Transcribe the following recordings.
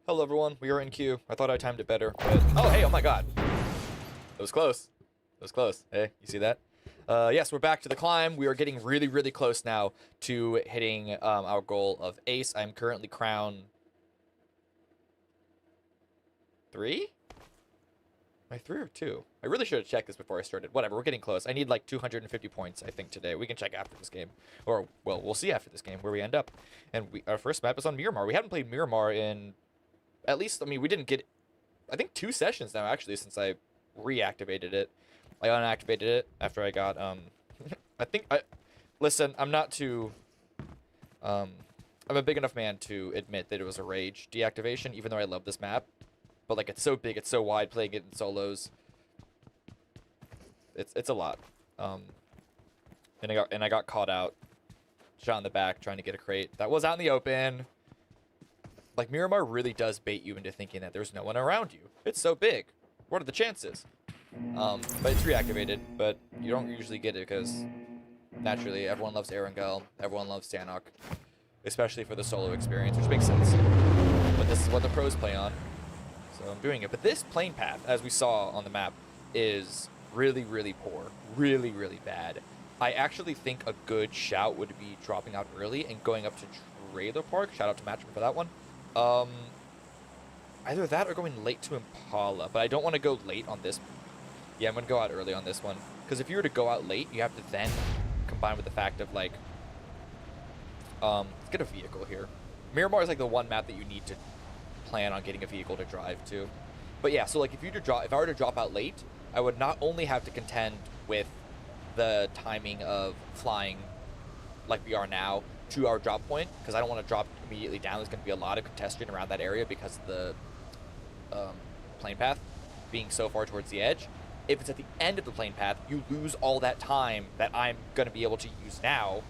Hello everyone, we are in queue. I thought I timed it better, but oh hey, oh my god. It was close. It was close. Hey, you see that? Yes, we're back to the climb. We are getting really close now to hitting our goal of ace. I'm currently crown 3? Am I 3 or 2? I really should have checked this before I started. Whatever, we're getting close. I need like 250 points, I think, today. We can check after this game. Or, well, we'll see after this game where we end up. And our first map is on Miramar. We haven't played Miramar in, at least, I mean, we didn't get, I think 2 sessions now, actually, since I reactivated it. I unactivated it after I got, listen, I'm not too, I'm a big enough man to admit that it was a rage deactivation, even though I love this map. But like it's so big, it's so wide, playing it in solos. It's a lot. And I got caught out, shot in the back trying to get a crate that was out in the open. Like Miramar really does bait you into thinking that there's no one around you. It's so big. What are the chances? But it's reactivated, but you don't usually get it because naturally everyone loves Erangel, everyone loves Stanok, especially for the solo experience, which makes sense. But this is what the pros play on. So I'm doing it. But this plane path, as we saw on the map, is really poor. Really bad. I actually think a good shout would be dropping out early and going up to Trailer Park. Shout out to Matchman for that one. Either that or going late to Impala. But I don't want to go late on this. Yeah, I'm going to go out early on this one. Because if you were to go out late, you have to then combine with the fact of, like, let's get a vehicle here. Miramar is, like, the one map that you need to plan on getting a vehicle to drive to. But yeah, so like if I were to drop out late, I would not only have to contend with the timing of flying like we are now to our drop point, because I don't want to drop immediately down. There's going to be a lot of congestion around that area because of the plane path being so far towards the edge. If it's at the end of the plane path, you lose all that time that I'm going to be able to use now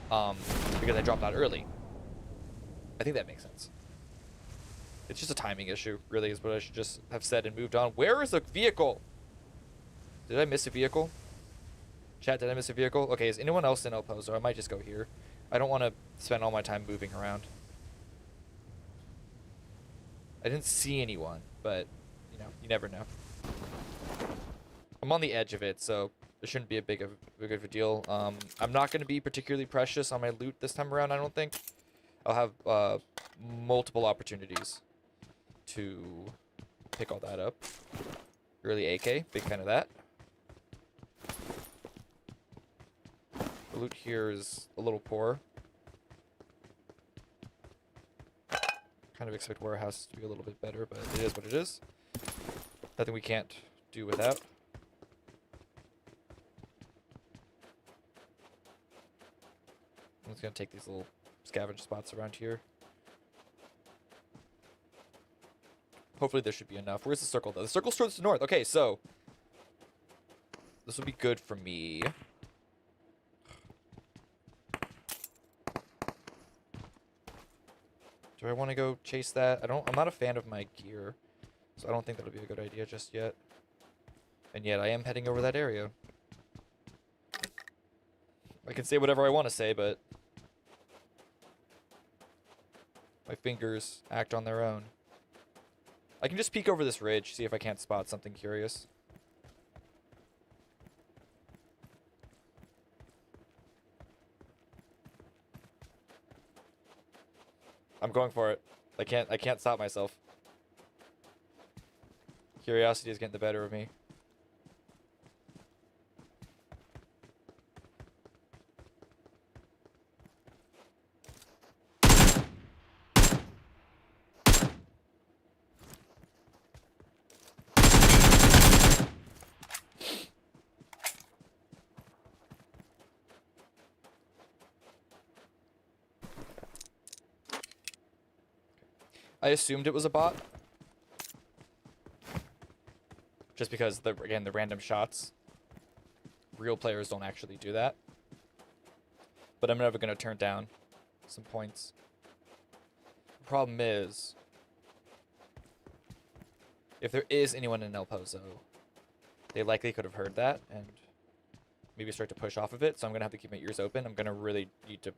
because I dropped out early. I think that makes sense. It's just a timing issue, really, is what I should just have said and moved on. Where is the vehicle? Did I miss a vehicle? Chat, did I miss a vehicle? Okay, is anyone else in El Pozo? I might just go here. I don't want to spend all my time moving around. I didn't see anyone, but, you know, you never know. I'm on the edge of it, so it shouldn't be a big of a deal. I'm not going to be particularly precious on my loot this time around, I don't think. I'll have multiple opportunities to pick all that up. Early AK, big fan of that. The loot here is a little poor. Kind of expect warehouse to be a little bit better, but it is what it is. Nothing we can't do without. I'm just gonna take these little scavenge spots around here. Hopefully there should be enough. Where's the circle, though? The circle's towards the north. Okay, so this will be good for me. Do I want to go chase that? I'm not a fan of my gear, so I don't think that'll be a good idea just yet. And yet I am heading over that area. I can say whatever I want to say, but my fingers act on their own. I can just peek over this ridge, see if I can't spot something curious. I'm going for it. I can't stop myself. Curiosity is getting the better of me. I assumed it was a bot. Just because, again, the random shots. Real players don't actually do that. But I'm never going to turn down some points. The problem is, if there is anyone in El Pozo, they likely could have heard that and maybe start to push off of it. So I'm going to have to keep my ears open. I'm going to really need to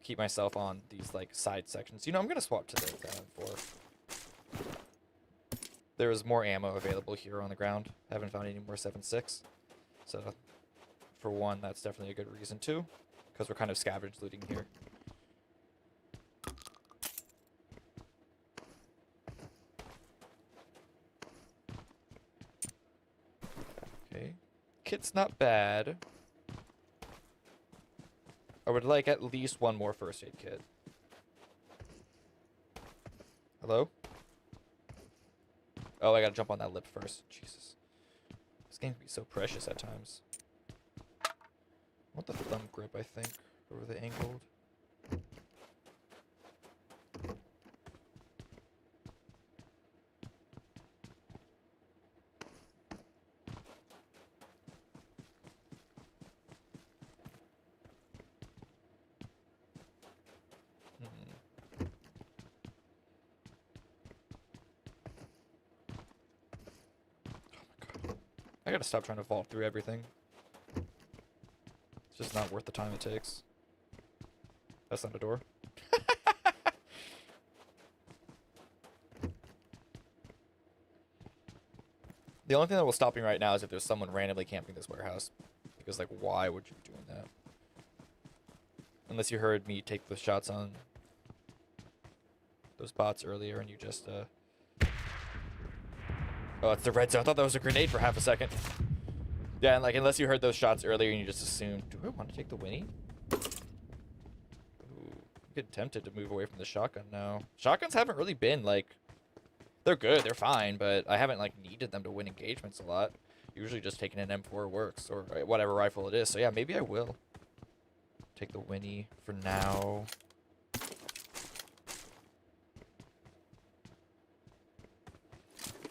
keep myself on these like side sections. You know, I'm gonna swap to the ground 4. There is more ammo available here on the ground. Haven't found any more 7.6. So for one, that's definitely a good reason too, because we're kind of scavenge looting here. Okay, kit's not bad. I would like at least one more first aid kit. Hello? Oh, I gotta jump on that lip first. Jesus. This game can be so precious at times. I want the thumb grip, I think, over the angled. I gotta stop trying to vault through everything. It's just not worth the time it takes. That's not a door. The only thing that will stop me right now is if there's someone randomly camping this warehouse. Because, like, why would you be doing that? Unless you heard me take the shots on those bots earlier and you just, Oh, it's the red zone. I thought that was a grenade for half a second. Yeah, and, like, unless you heard those shots earlier and you just assumed, do I want to take the Winnie? Ooh, I'm getting tempted to move away from the shotgun now. Shotguns haven't really been, like... They're good, they're fine, but I haven't, like, needed them to win engagements a lot. Usually just taking an M4 works, or whatever rifle it is. So yeah, maybe I will take the Winnie for now.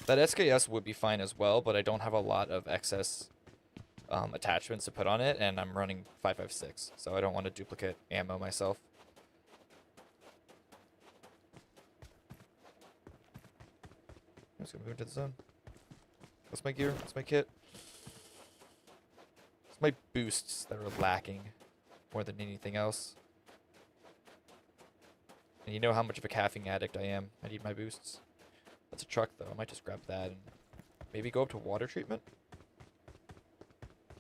That SKS would be fine as well, but I don't have a lot of excess attachments to put on it, and I'm running 5.56, so I don't want to duplicate ammo myself. I'm just gonna move into the zone. That's my gear. That's my kit. It's my boosts that are lacking more than anything else. And you know how much of a caffeine addict I am. I need my boosts. That's a truck, though. I might just grab that and maybe go up to water treatment.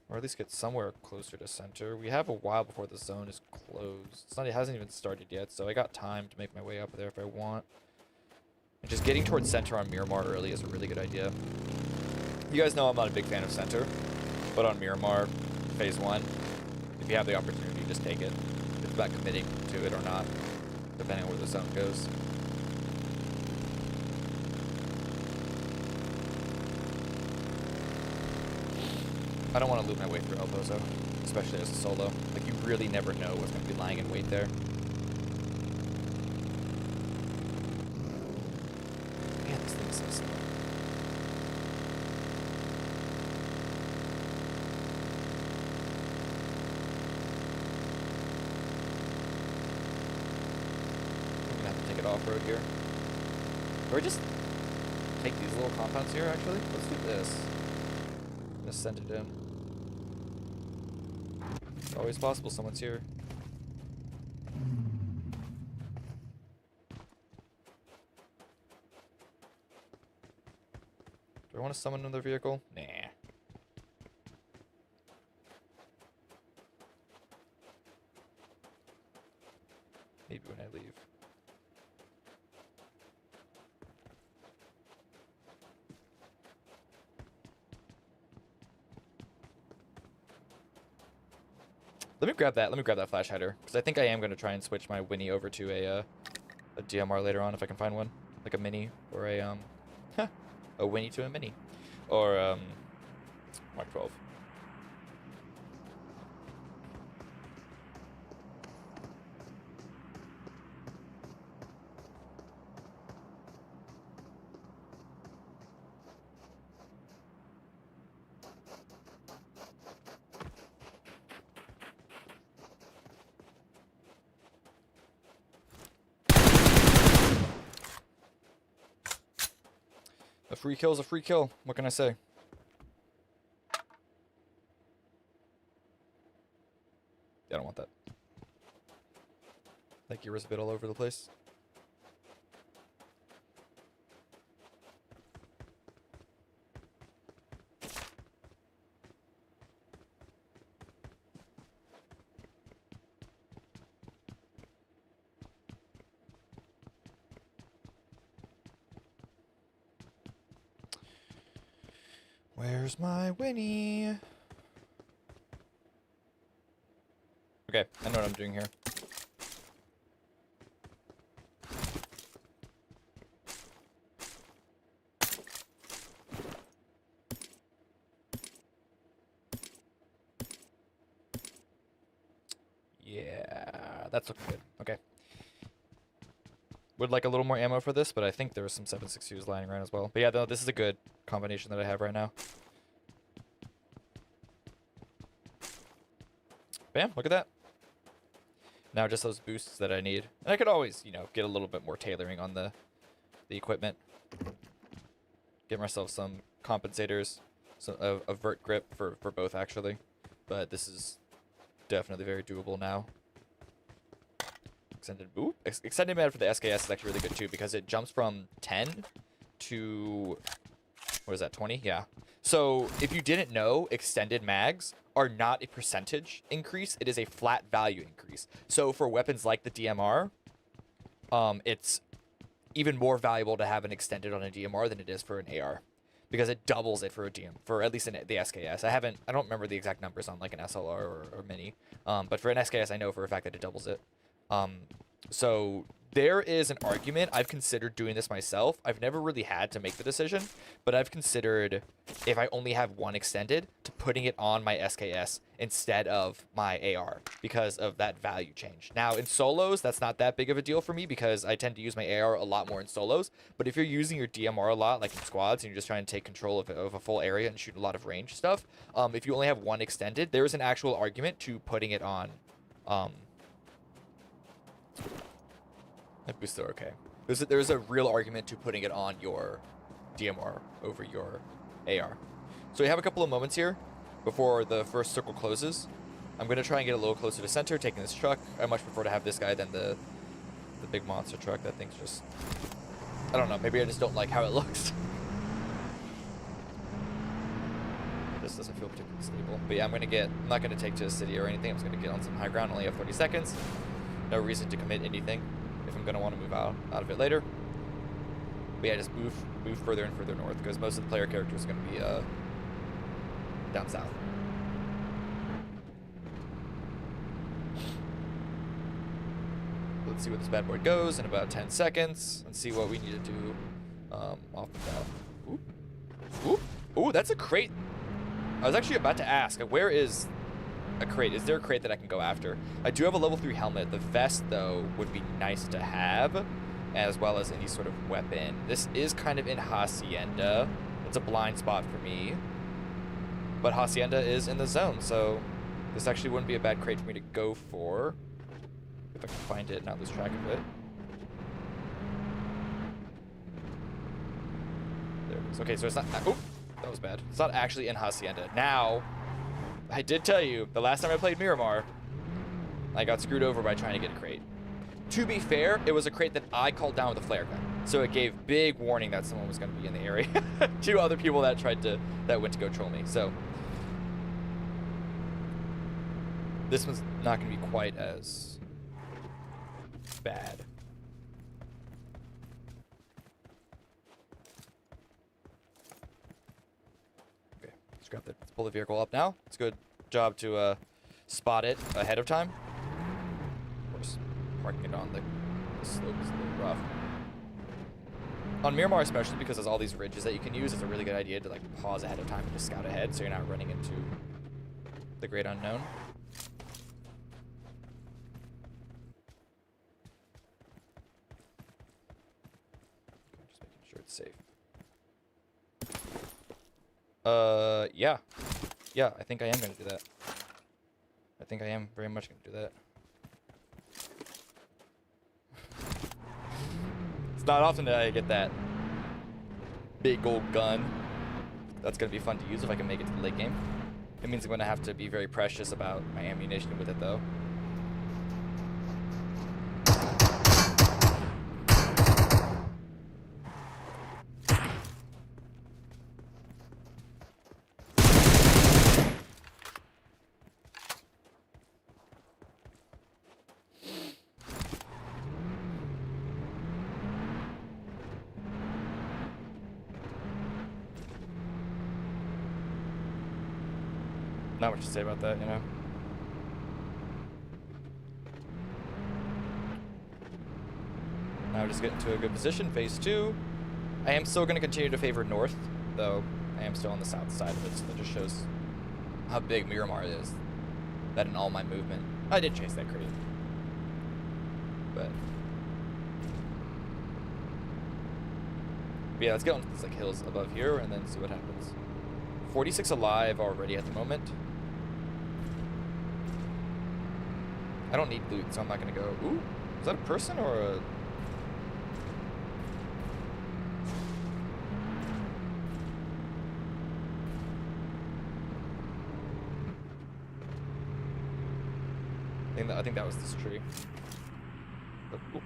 Or at least get somewhere closer to center. We have a while before the zone is closed. It hasn't even started yet, so I got time to make my way up there if I want. And just getting towards center on Miramar early is a really good idea. You guys know I'm not a big fan of center, but on Miramar, phase 1, if you have the opportunity, just take it. It's about committing to it or not, depending on where the zone goes. I don't want to loop my way through El Pozo, especially as a solo. Like, you really never know what's going to be lying in wait there. Man, this thing's so slow. I'm gonna have to take it off-road here. Or just take these little compounds here, actually. Let's do this. I'm gonna send it in. It's always possible someone's here. Do I want to summon another vehicle? Nah. Maybe when I leave. Let me grab that. Let me grab that flash hider, because I think I am going to try and switch my Winnie over to a DMR later on if I can find one, like a mini or a a Winnie to a mini, or Mark 12. A free kill is a free kill. What can I say? I don't want that. That gear was a bit all over the place. Where's my Winnie? Okay, I know what I'm doing here. Yeah, that's looking good. Okay. Would like a little more ammo for this, but I think there was some 7.62s lying around as well. But yeah, no, this is a good combination that I have right now. Bam, look at that. Now just those boosts that I need. And I could always, you know, get a little bit more tailoring on the equipment. Get myself some compensators, a vert grip for both actually. But this is definitely very doable now. Extended mag for the SKS is actually really good too because it jumps from 10 to, what is that, 20? Yeah. So if you didn't know, extended mags are not a percentage increase. It is a flat value increase. So for weapons like the DMR, it's even more valuable to have an extended on a DMR than it is for an AR because it doubles it for a DM, for at least in the SKS. I don't remember the exact numbers on like an SLR or Mini, but for an SKS, I know for a fact that it doubles it. So there is an argument. I've considered doing this myself. I've never really had to make the decision, but I've considered, if I only have one extended, to putting it on my SKS instead of my AR because of that value change. Now in solos, that's not that big of a deal for me because I tend to use my AR a lot more in solos. But if you're using your DMR a lot, like in squads, and you're just trying to take control of a full area and shoot a lot of range stuff, if you only have one extended, there is an actual argument to putting it on, that boosts are okay. There's a real argument to putting it on your DMR over your AR. So we have a couple of moments here before the first circle closes. I'm going to try and get a little closer to center, taking this truck. I much prefer to have this guy than the big monster truck. That thing's just, I don't know, maybe I just don't like how it looks. This doesn't feel particularly stable. But yeah, I'm not going to take to a city or anything. I'm just going to get on some high ground. Only have 30 seconds. No reason to commit anything if I'm going to want to move out of it later. But yeah, just move further and further north because most of the player characters are going to be down south. Let's see where this bad boy goes in about 10 seconds and see what we need to do off the bat. Ooh. Ooh. Ooh, that's a crate. I was actually about to ask, where is a crate? Is there a crate that I can go after? I do have a level 3 helmet. The vest, though, would be nice to have, as well as any sort of weapon. This is kind of in Hacienda. It's a blind spot for me. But Hacienda is in the zone, so this actually wouldn't be a bad crate for me to go for. If I can find it and not lose track of it. There it is. Okay, so it's not... Oh, that was bad. It's not actually in Hacienda. Now, I did tell you, the last time I played Miramar, I got screwed over by trying to get a crate. To be fair, it was a crate that I called down with a flare gun. So it gave big warning that someone was going to be in the area to other people that went to go troll me. So this one's not going to be quite as bad. Okay, let's pull the vehicle up now. It's a good job to spot it ahead of time. Of course, parking it on the slope is a little rough. On Miramar especially, because there's all these ridges that you can use, it's a really good idea to like pause ahead of time and just scout ahead so you're not running into the great unknown. Just making sure it's safe. Yeah. Yeah, I think I am going to do that. I think I am very much going to do that. It's not often that I get that big old gun. That's going to be fun to use if I can make it to the late game. It means I'm going to have to be very precious about my ammunition with it, though. Not much to say about that, you know. Now just get into a good position. Phase 2. I am still going to continue to favor north, though I am still on the south side of it, so that just shows how big Miramar is. That in all my movement. I did chase that crate. But yeah, let's get on these like hills above here and then see what happens. 46 alive already at the moment. I don't need loot, so I'm not gonna go. Ooh, is that a person or a? I think that was this tree. But, ooh.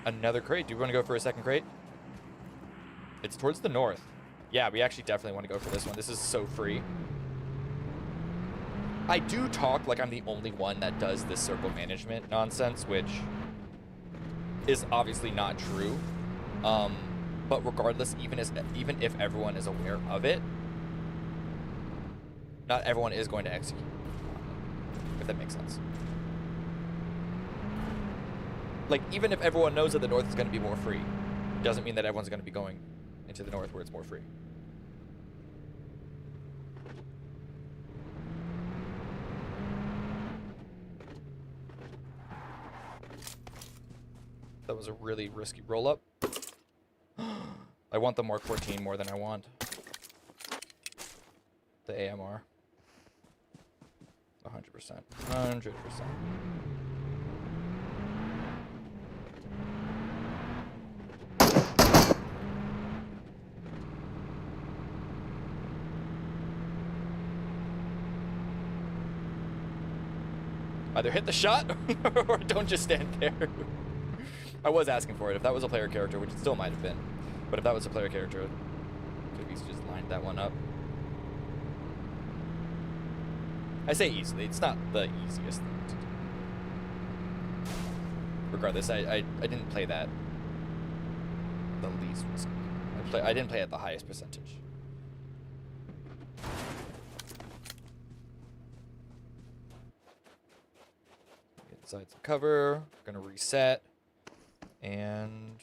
Another crate. Do we want to go for a second crate? It's towards the north. Yeah, we actually definitely want to go for this one. This is so free. I do talk like I'm the only one that does this circle management nonsense, which is obviously not true. But regardless, even if everyone is aware of it, not everyone is going to execute, if that makes sense. Like, even if everyone knows that the north is going to be more free, doesn't mean that everyone's going to be going into the north where it's more free. That was a really risky roll-up. I want the Mark 14 more than I want the AMR. 100%. 100%. Either hit the shot or don't just stand there. I was asking for it. If that was a player character, which it still might have been, but if that was a player character, could have easily just lined that one up. I say easily. It's not the easiest thing to do. Regardless, I didn't play that the least risky. I didn't play at the highest percentage. Get inside some cover. Gonna reset. And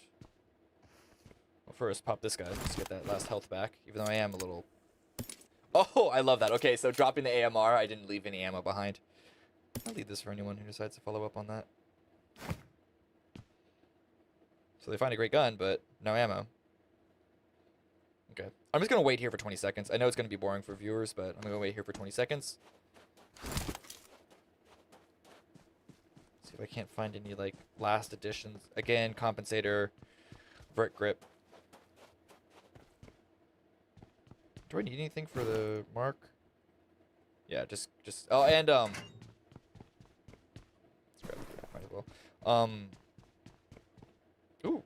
well, first, pop this guy. Just get that last health back, even though I am a little... Oh, I love that. Okay, so dropping the AMR, I didn't leave any ammo behind. I'll leave this for anyone who decides to follow up on that. So they find a great gun, but no ammo. Okay. I'm just going to wait here for 20 seconds. I know it's going to be boring for viewers, but I'm going to wait here for 20 seconds. See if I can't find any, like, last additions. Again, compensator, vert grip. Do I need anything for the mark? Yeah, just oh, and let's grab it. Might as well. Ooh.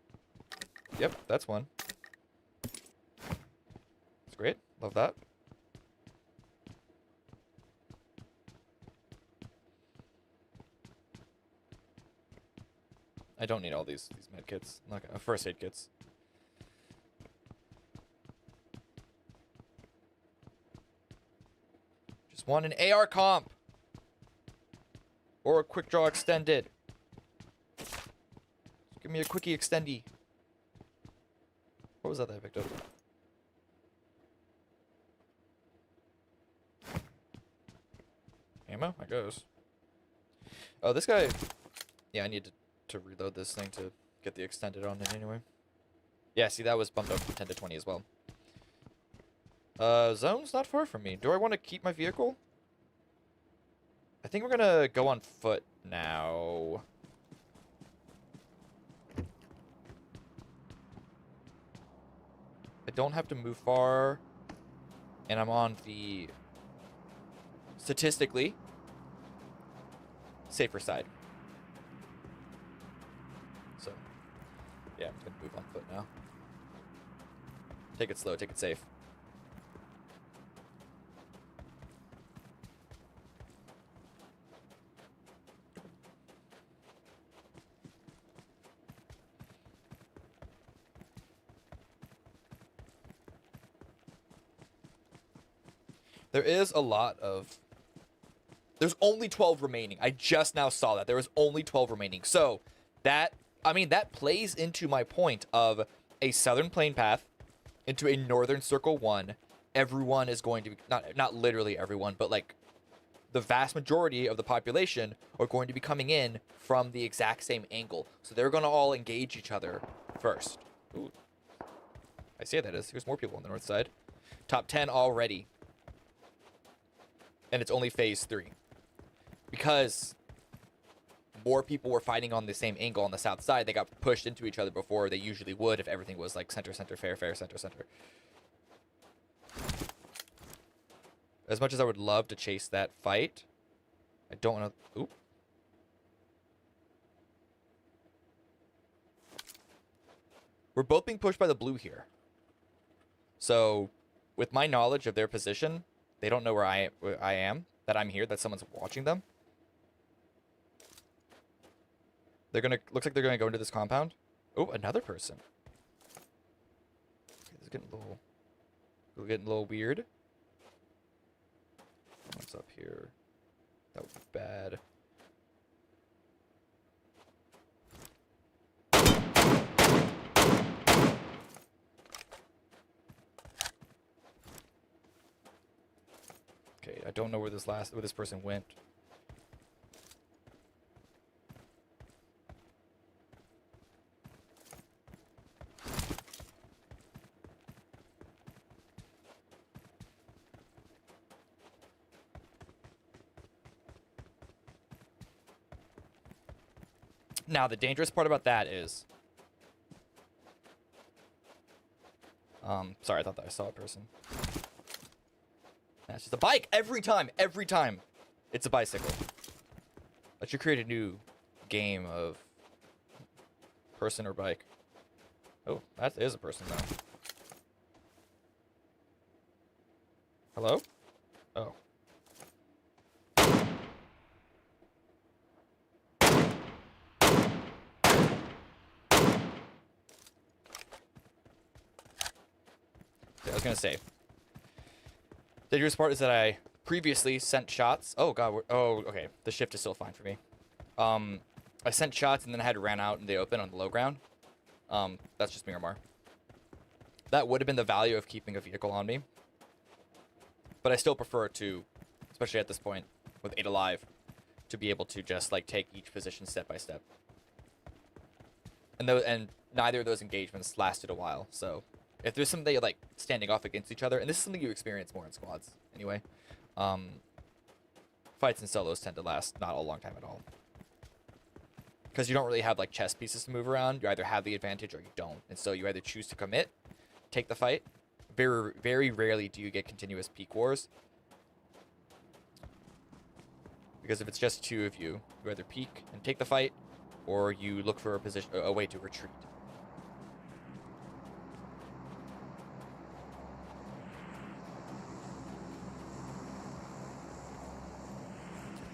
Yep, that's one. It's great. Love that. I don't need all these med kits. I'm not gonna, first aid kits. Just want an AR comp. Or a quick draw extended. Just give me a quickie extendy. What was that I picked up? Ammo? I guess. Oh, this guy... Yeah, I need to reload this thing to get the extended on it anyway. Yeah, see, that was bumped up from 10 to 20 as well. Zone's not far from me. Do I want to keep my vehicle? I think we're gonna go on foot now. I don't have to move far. And I'm on the... statistically... safer side. So, yeah, I'm just gonna move on foot now. Take it slow, take it safe. There is a lot of... There's only 12 remaining. I just now saw that. There was only 12 remaining. So, that... I mean, that plays into my point of a southern plane path into a northern circle 1. Everyone is going to be... Not literally everyone, but, like, the vast majority of the population are going to be coming in from the exact same angle. So, they're going to all engage each other first. Ooh. I see what that is. There's more people on the north side. Top 10 already. And it's only phase 3. Because more people were fighting on the same angle on the south side, they got pushed into each other before they usually would if everything was like center, center, fair, fair, center, center. As much as I would love to chase that fight, I don't want to... Oop. We're both being pushed by the blue here. So, with my knowledge of their position, they don't know where I am, that I'm here, that someone's watching them. They're gonna... Looks like they're gonna go into this compound. Oh, another person. Okay, this is getting a little... We're getting a little weird. What's up here? That would be bad. Okay, I don't know where this person went. Now, the dangerous part about that is... sorry, I thought that I saw a person. That's just a bike! Every time! Every time! It's a bicycle. I should create a new game of person or bike. Oh, that is a person now. Hello? Oh. I was gonna say. The dangerous part is that I previously sent shots. Oh god. Oh, okay. The shift is still fine for me. I sent shots and then I had ran out in the open on the low ground. That's just Miramar. That would have been the value of keeping a vehicle on me. But I still prefer to, especially at this point with 8 alive, to be able to just like take each position step by step. And neither of those engagements lasted a while, so if there's something like standing off against each other, and this is something you experience more in squads anyway, fights and solos tend to last not a long time at all. Because you don't really have like chess pieces to move around. You either have the advantage or you don't. And so you either choose to commit, take the fight. Very, very rarely do you get continuous peak wars. Because if it's just 2 of you, you either peak and take the fight, or you look for a way to retreat.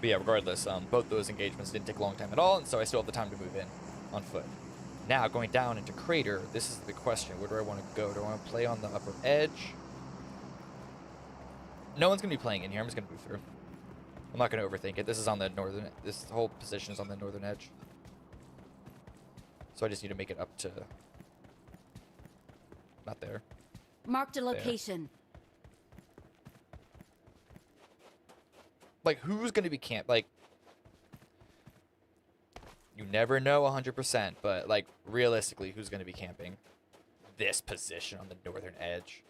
But yeah, regardless, both those engagements didn't take a long time at all, and so I still have the time to move in on foot. Now, going down into Crater, this is the question. Where do I want to go? Do I want to play on the upper edge? No one's going to be playing in here. I'm just going to move through. I'm not going to overthink it. This is on the northern... This whole position is on the northern edge. So I just need to make it up to... Not there. Marked a location. Like, who's going to be camp? Like, you never know 100%, but, like, realistically, who's going to be camping this position on the northern edge?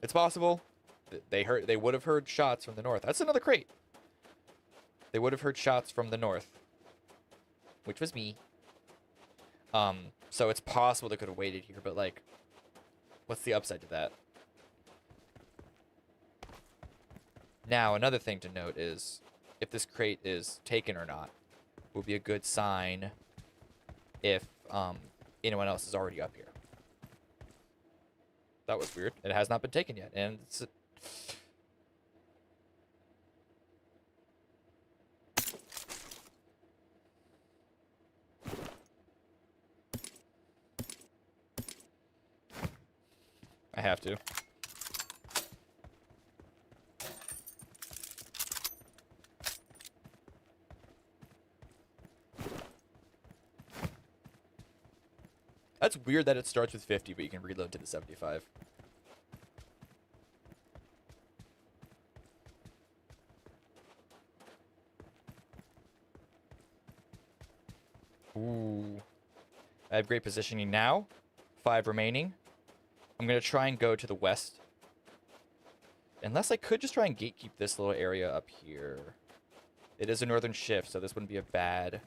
It's possible. They would have heard shots from the north. That's another crate. They would have heard shots from the north, which was me. So it's possible they could have waited here, but, like, what's the upside to that? Now, another thing to note is if this crate is taken or not will be a good sign if anyone else is already up here. That was weird. It has not been taken yet, and it's... I have to. That's weird that it starts with 50, but you can reload to the 75. Ooh. I have great positioning now. 5 remaining. I'm going to try and go to the west. Unless I could just try and gatekeep this little area up here. It is a northern shift, so this wouldn't be a bad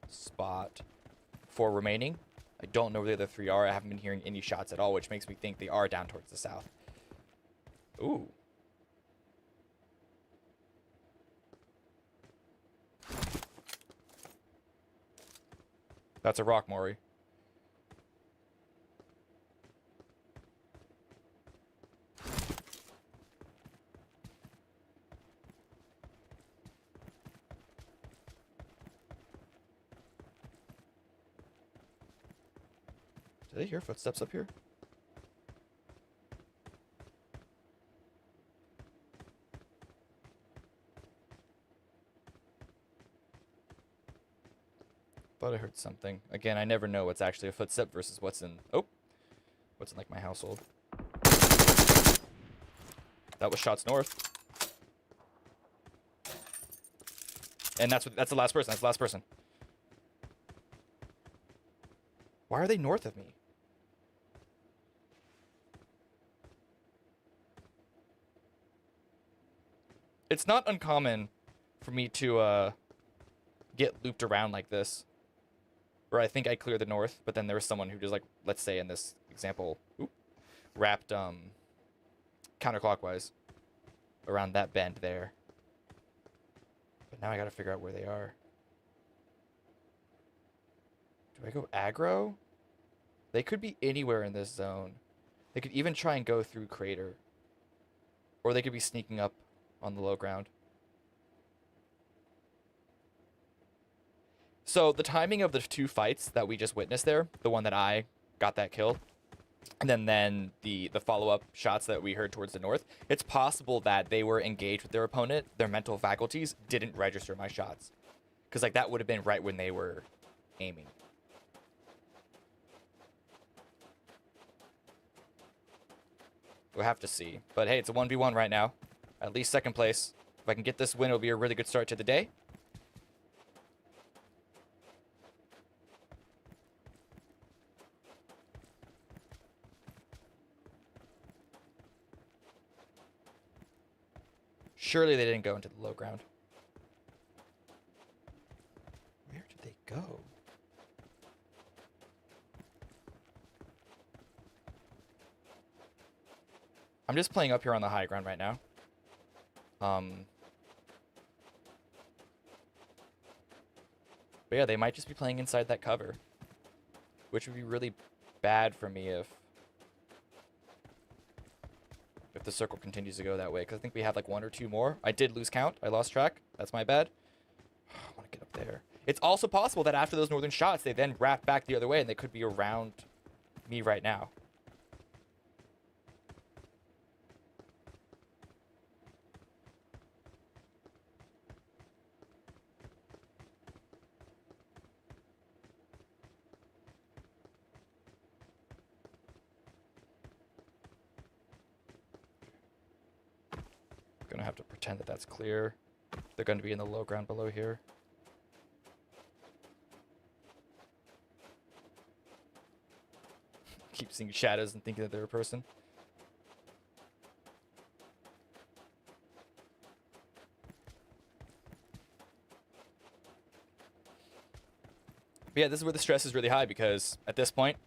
spot. 4 remaining. I don't know where the other 3 are. I haven't been hearing any shots at all, which makes me think they are down towards the south. Ooh. That's a rock, Maury. Did I hear footsteps up here? Thought I heard something. Again, I never know what's actually a footstep versus what's in... Oh! What's in, like, my household. That was shots north. And that's the last person. That's the last person. Why are they north of me? It's not uncommon for me to get looped around like this. Where I think I clear the north, but then there was someone who just, like, let's say in this example, wrapped counterclockwise around that bend there. But now I gotta figure out where they are. Do I go aggro? They could be anywhere in this zone. They could even try and go through crater. Or they could be sneaking up on the low ground. So the timing of the 2 fights that we just witnessed there, the one that I got that kill, and then the follow-up shots that we heard towards the north, it's possible that they were engaged with their opponent, their mental faculties didn't register my shots. Because, like, that would have been right when they were aiming. We'll have to see. But hey, it's a 1v1 right now. At least 2nd place. If I can get this win, it'll be a really good start to the day. Surely they didn't go into the low ground. Where did they go? I'm just playing up here on the high ground right now. But yeah, they might just be playing inside that cover. Which would be really bad for me if the circle continues to go that way. Because I think we have like 1 or 2 more. I did lose count. I lost track. That's my bad. I want to get up there. It's also possible that after those northern shots, they then wrap back the other way and they could be around me right now. Gonna have to pretend that that's clear. They're going to be in the low ground below here. Keep seeing shadows and thinking that they're a person. But yeah, this is where the stress is really high because at this point,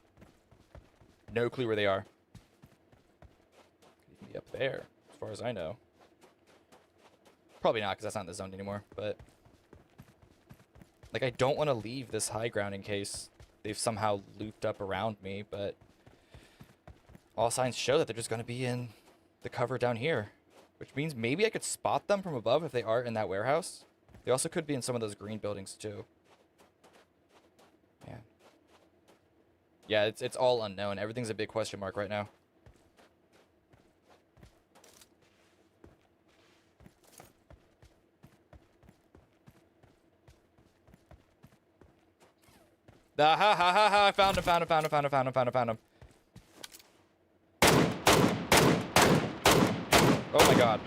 no clue where they are. Could even be up there, as far as I know. Probably not, because that's not in the zone anymore, but... Like, I don't want to leave this high ground in case they've somehow looped up around me, but... All signs show that they're just going to be in the cover down here. Which means maybe I could spot them from above if they are in that warehouse. They also could be in some of those green buildings, too. Man. Yeah, it's all unknown. Everything's a big question mark right now. Ha ha ha ha! I found him! Found him! Found him! Found him! Found him! Found him! Found him! Oh my god!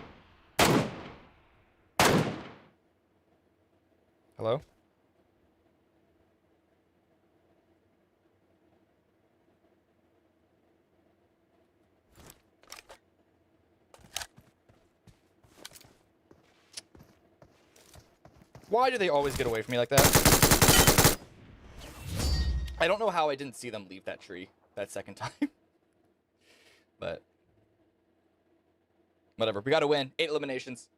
Hello? Why do they always get away from me like that? I don't know how I didn't see them leave that tree that second time. But whatever. We gotta win. 8 eliminations.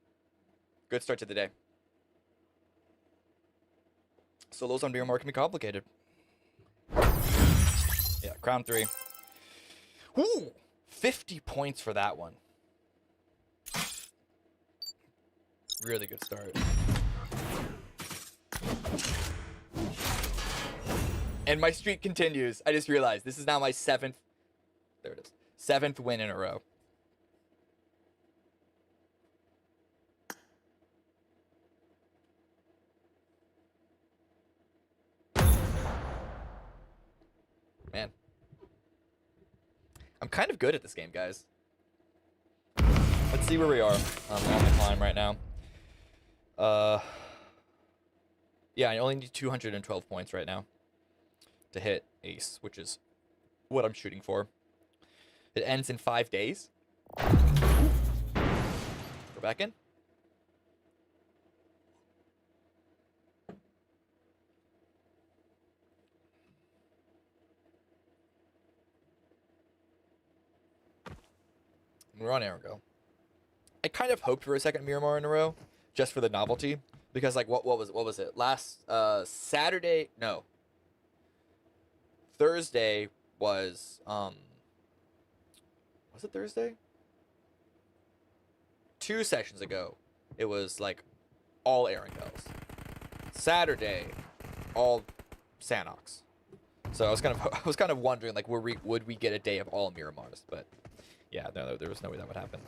Good start to the day. Solos on Miramar can be complicated. Yeah, crown 3. Ooh! 50 points for that one. Really good start. And my streak continues. I just realized this is now my 7th. There it is. 7th win in a row. Man. I'm kind of good at this game, guys. Let's see where we are on the climb right now. Yeah, I only need 212 points right now to hit ace, which is what I'm shooting for. It ends in 5 days. We're back in. We're on Arago. I kind of hoped for a second Miramar in a row, just for the novelty, because like what was it last Saturday? No, Thursday was it Thursday? 2 sessions ago, it was like all Arendelles. Saturday, all Sanox. So I was kind of wondering like would we get a day of all Miramars, but yeah, no, there was no way that would happen.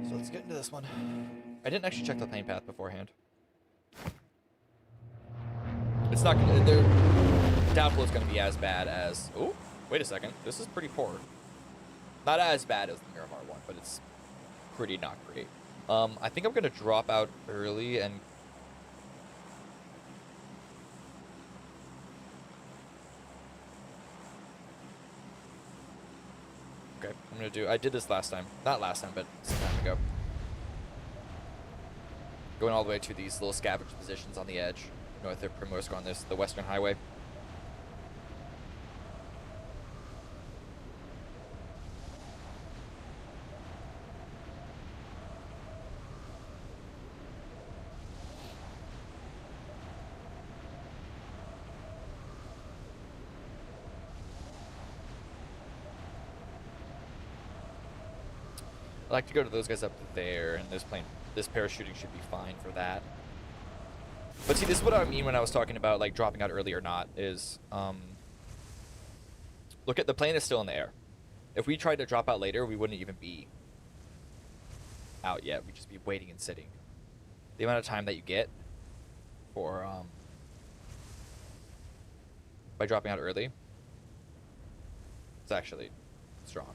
So let's get into this one. I didn't actually check the plane path beforehand. It's not gonna. They're doubtful it's gonna be as bad as. Oh, wait a second. This is pretty poor. Not as bad as the Miramar one, but it's pretty not great. I think I'm gonna drop out early and. Okay, I'm gonna do. I did this last time. Not last time, but some time ago. Going all the way to these little scavenge positions on the edge, north of Primorsk on the Western Highway. I like to go to those guys up there, and this parachuting should be fine for that. But see, this is what I mean when I was talking about like dropping out early or not. Is look at the plane is still in the air. If we tried to drop out later, we wouldn't even be out yet. We'd just be waiting and sitting. The amount of time that you get for by dropping out early, it's actually strong.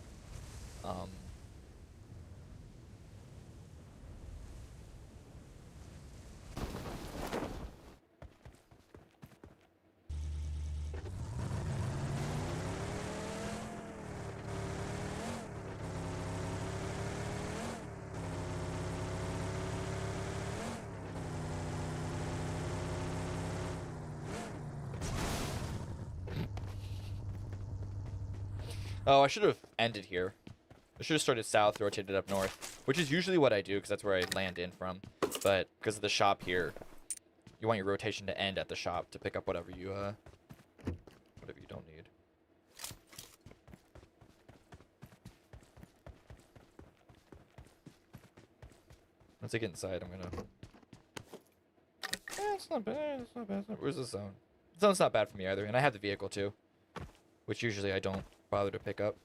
Oh, I should have ended here. I should have started south, rotated up north, which is usually what I do because that's where I land in from. But because of the shop here, you want your rotation to end at the shop to pick up whatever you don't need. Once I get inside, I'm gonna. It's not bad. It's not bad. Where's the zone? The zone's not bad for me either, and I have the vehicle too, which usually I don't bother to pick up.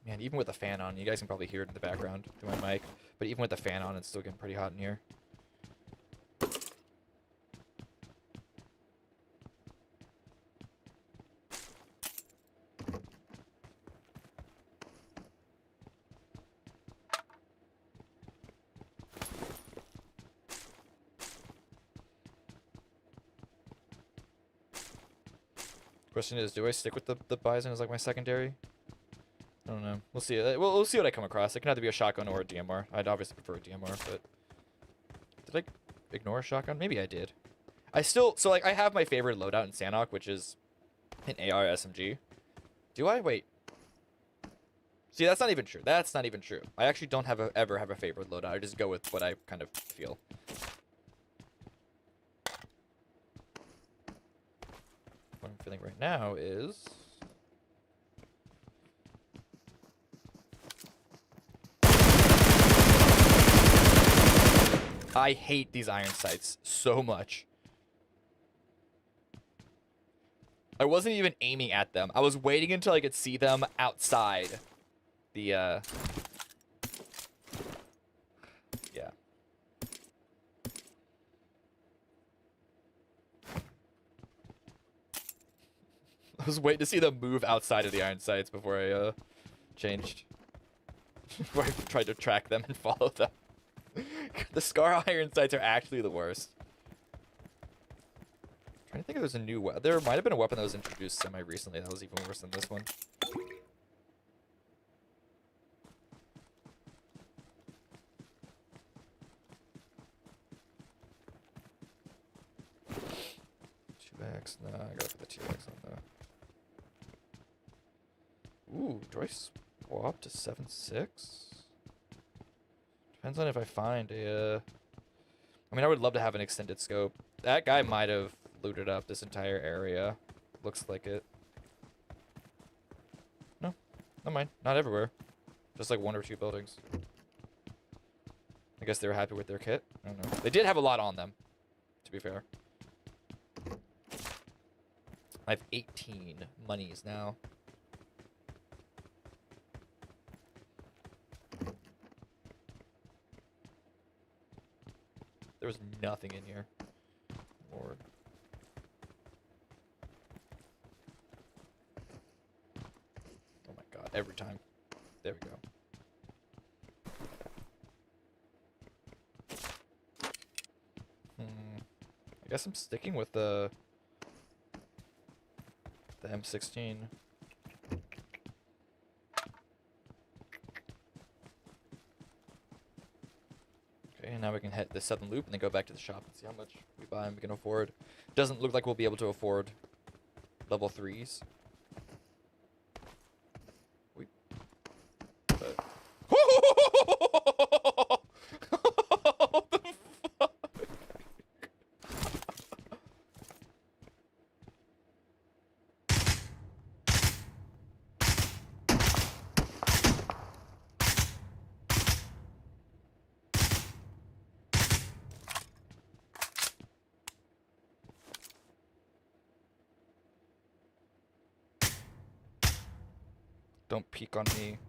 Man, even with the fan on, you guys can probably hear it in the background through my mic, but even with the fan on, it's still getting pretty hot in here. Question is, do I stick with the Bison as like my secondary? I don't know. We'll see. We'll see what I come across. It can either be a shotgun or a DMR. I'd obviously prefer a DMR, but did I ignore a shotgun? Maybe I did. So like I have my favorite loadout in Sanhok, which is an AR SMG. Do I? Wait. See, that's not even true. That's not even true. I actually don't ever have a favorite loadout. I just go with what I kind of feel. What I'm feeling right now is I hate these iron sights so much. I wasn't even aiming at them. I was waiting until I could see them outside the yeah. I was waiting to see them move outside of the iron sights before I changed. Before I tried to track them and follow them. The Scar iron sights are actually the worst. I'm trying to think if there's a new weapon. There might have been a weapon that was introduced semi-recently that was even worse than this one. T-Rex, nah, I gotta put the T-Rex on there. Ooh, do I swap to 7.6? Depends on if I find a, I mean, I would love to have an extended scope. That guy might have looted up this entire area. Looks like it. No, never mind. Not everywhere. Just like one or two buildings. I guess they were happy with their kit. I don't know. They did have a lot on them, to be fair. I have 18 monies now. There was nothing in here. Lord. Oh my god, every time. There we go. I guess I'm sticking with the M16. Okay, and now we can hit the southern loop and then go back to the shop and see how much we buy and we can afford. Doesn't look like we'll be able to afford level 3s. But what the fuck? Don't peek on me.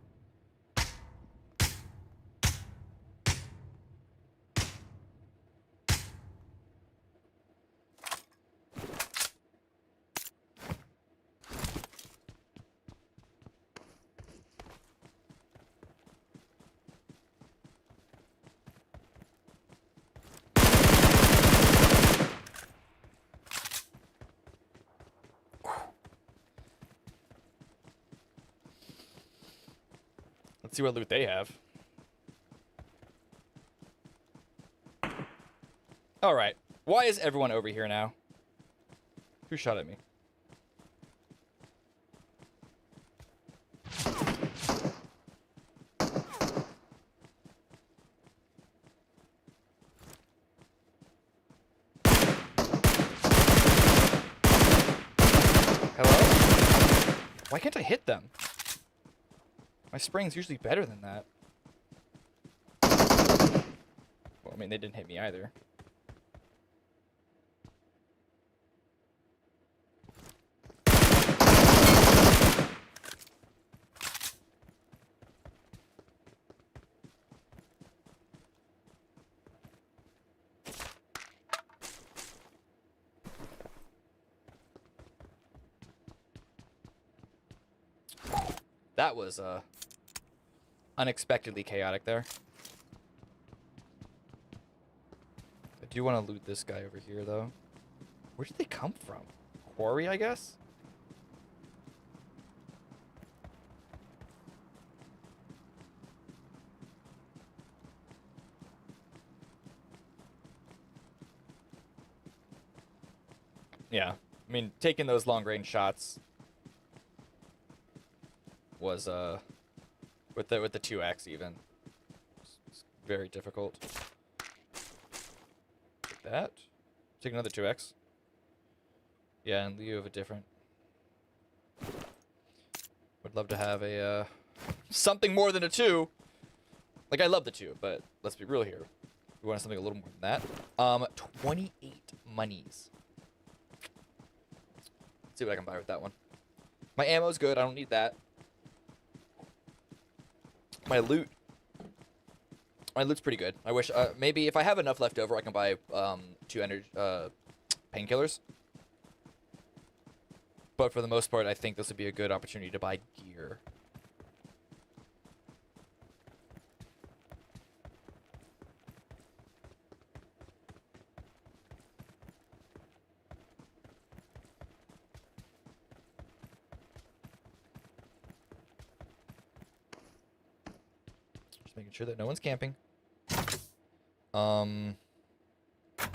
Let's see what loot they have. Alright. Why is everyone over here now? Who shot at me? Hello? can't I hit them? My spraying's usually better than that. Well, I mean, they didn't hit me either. That was unexpectedly chaotic there. I do want to loot this guy over here, though. Where did they come from? Quarry, I guess? Yeah. I mean, taking those long-range shots was with the 2x even. It's very difficult. Take that. Take another 2x. Yeah, in lieu of a different. Would love to have a something more than a 2. Like, I love the 2, but let's be real here. We want something a little more than that. 28 monies. Let's see what I can buy with that one. My ammo's good. I don't need that. My loot's pretty good. I wish maybe if I have enough left over, I can buy 2 energy painkillers. But for the most part, I think this would be a good opportunity to buy gear. Making sure that no one's camping.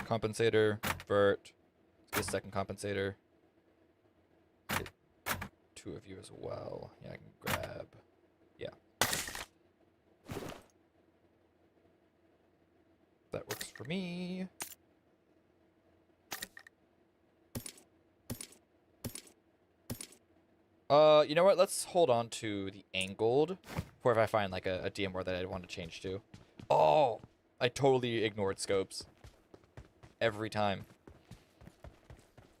Compensator, vert. Let's get a second compensator. Get 2 of you as well. Yeah, I can grab. Yeah. That works for me. You know what? Let's hold on to the angled for if I find like a DMR that I want to change to. Oh, I totally ignored scopes. Every time.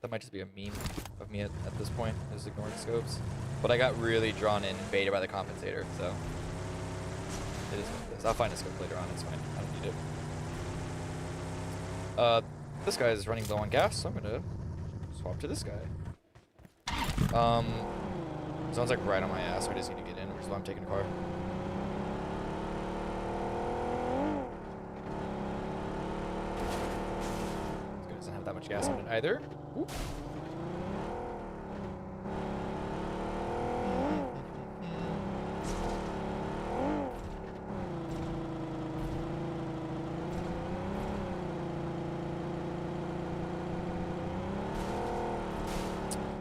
That might just be a meme of me at this point, is ignoring scopes. But I got really drawn in and baited by the compensator, so it is what it is. I'll find a scope later on, it's fine. I don't need it. This guy is running low on gas, so I'm gonna swap to this guy. Sounds like right on my ass. We just need to get in, which is why I'm taking a car. This guy doesn't have that much gas on it either. Ooh.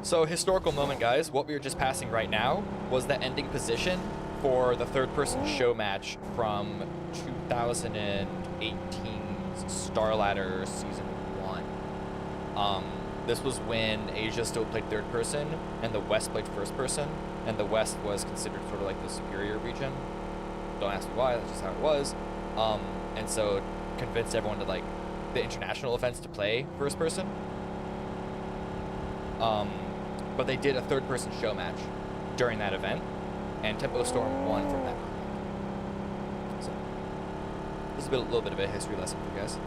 So, historical moment, guys. What we were just passing right now was the ending position for the third-person show match from 2018's Star Ladder Season 1. This was when Asia still played third person, and the West played first person, and the West was considered sort of like the superior region. Don't ask me why, that's just how it was. And so, convinced everyone to, like, the international events to play first person. But they did a third-person show match during that event, and Tempo Storm won from that. So, this is a little bit of a history lesson for you guys.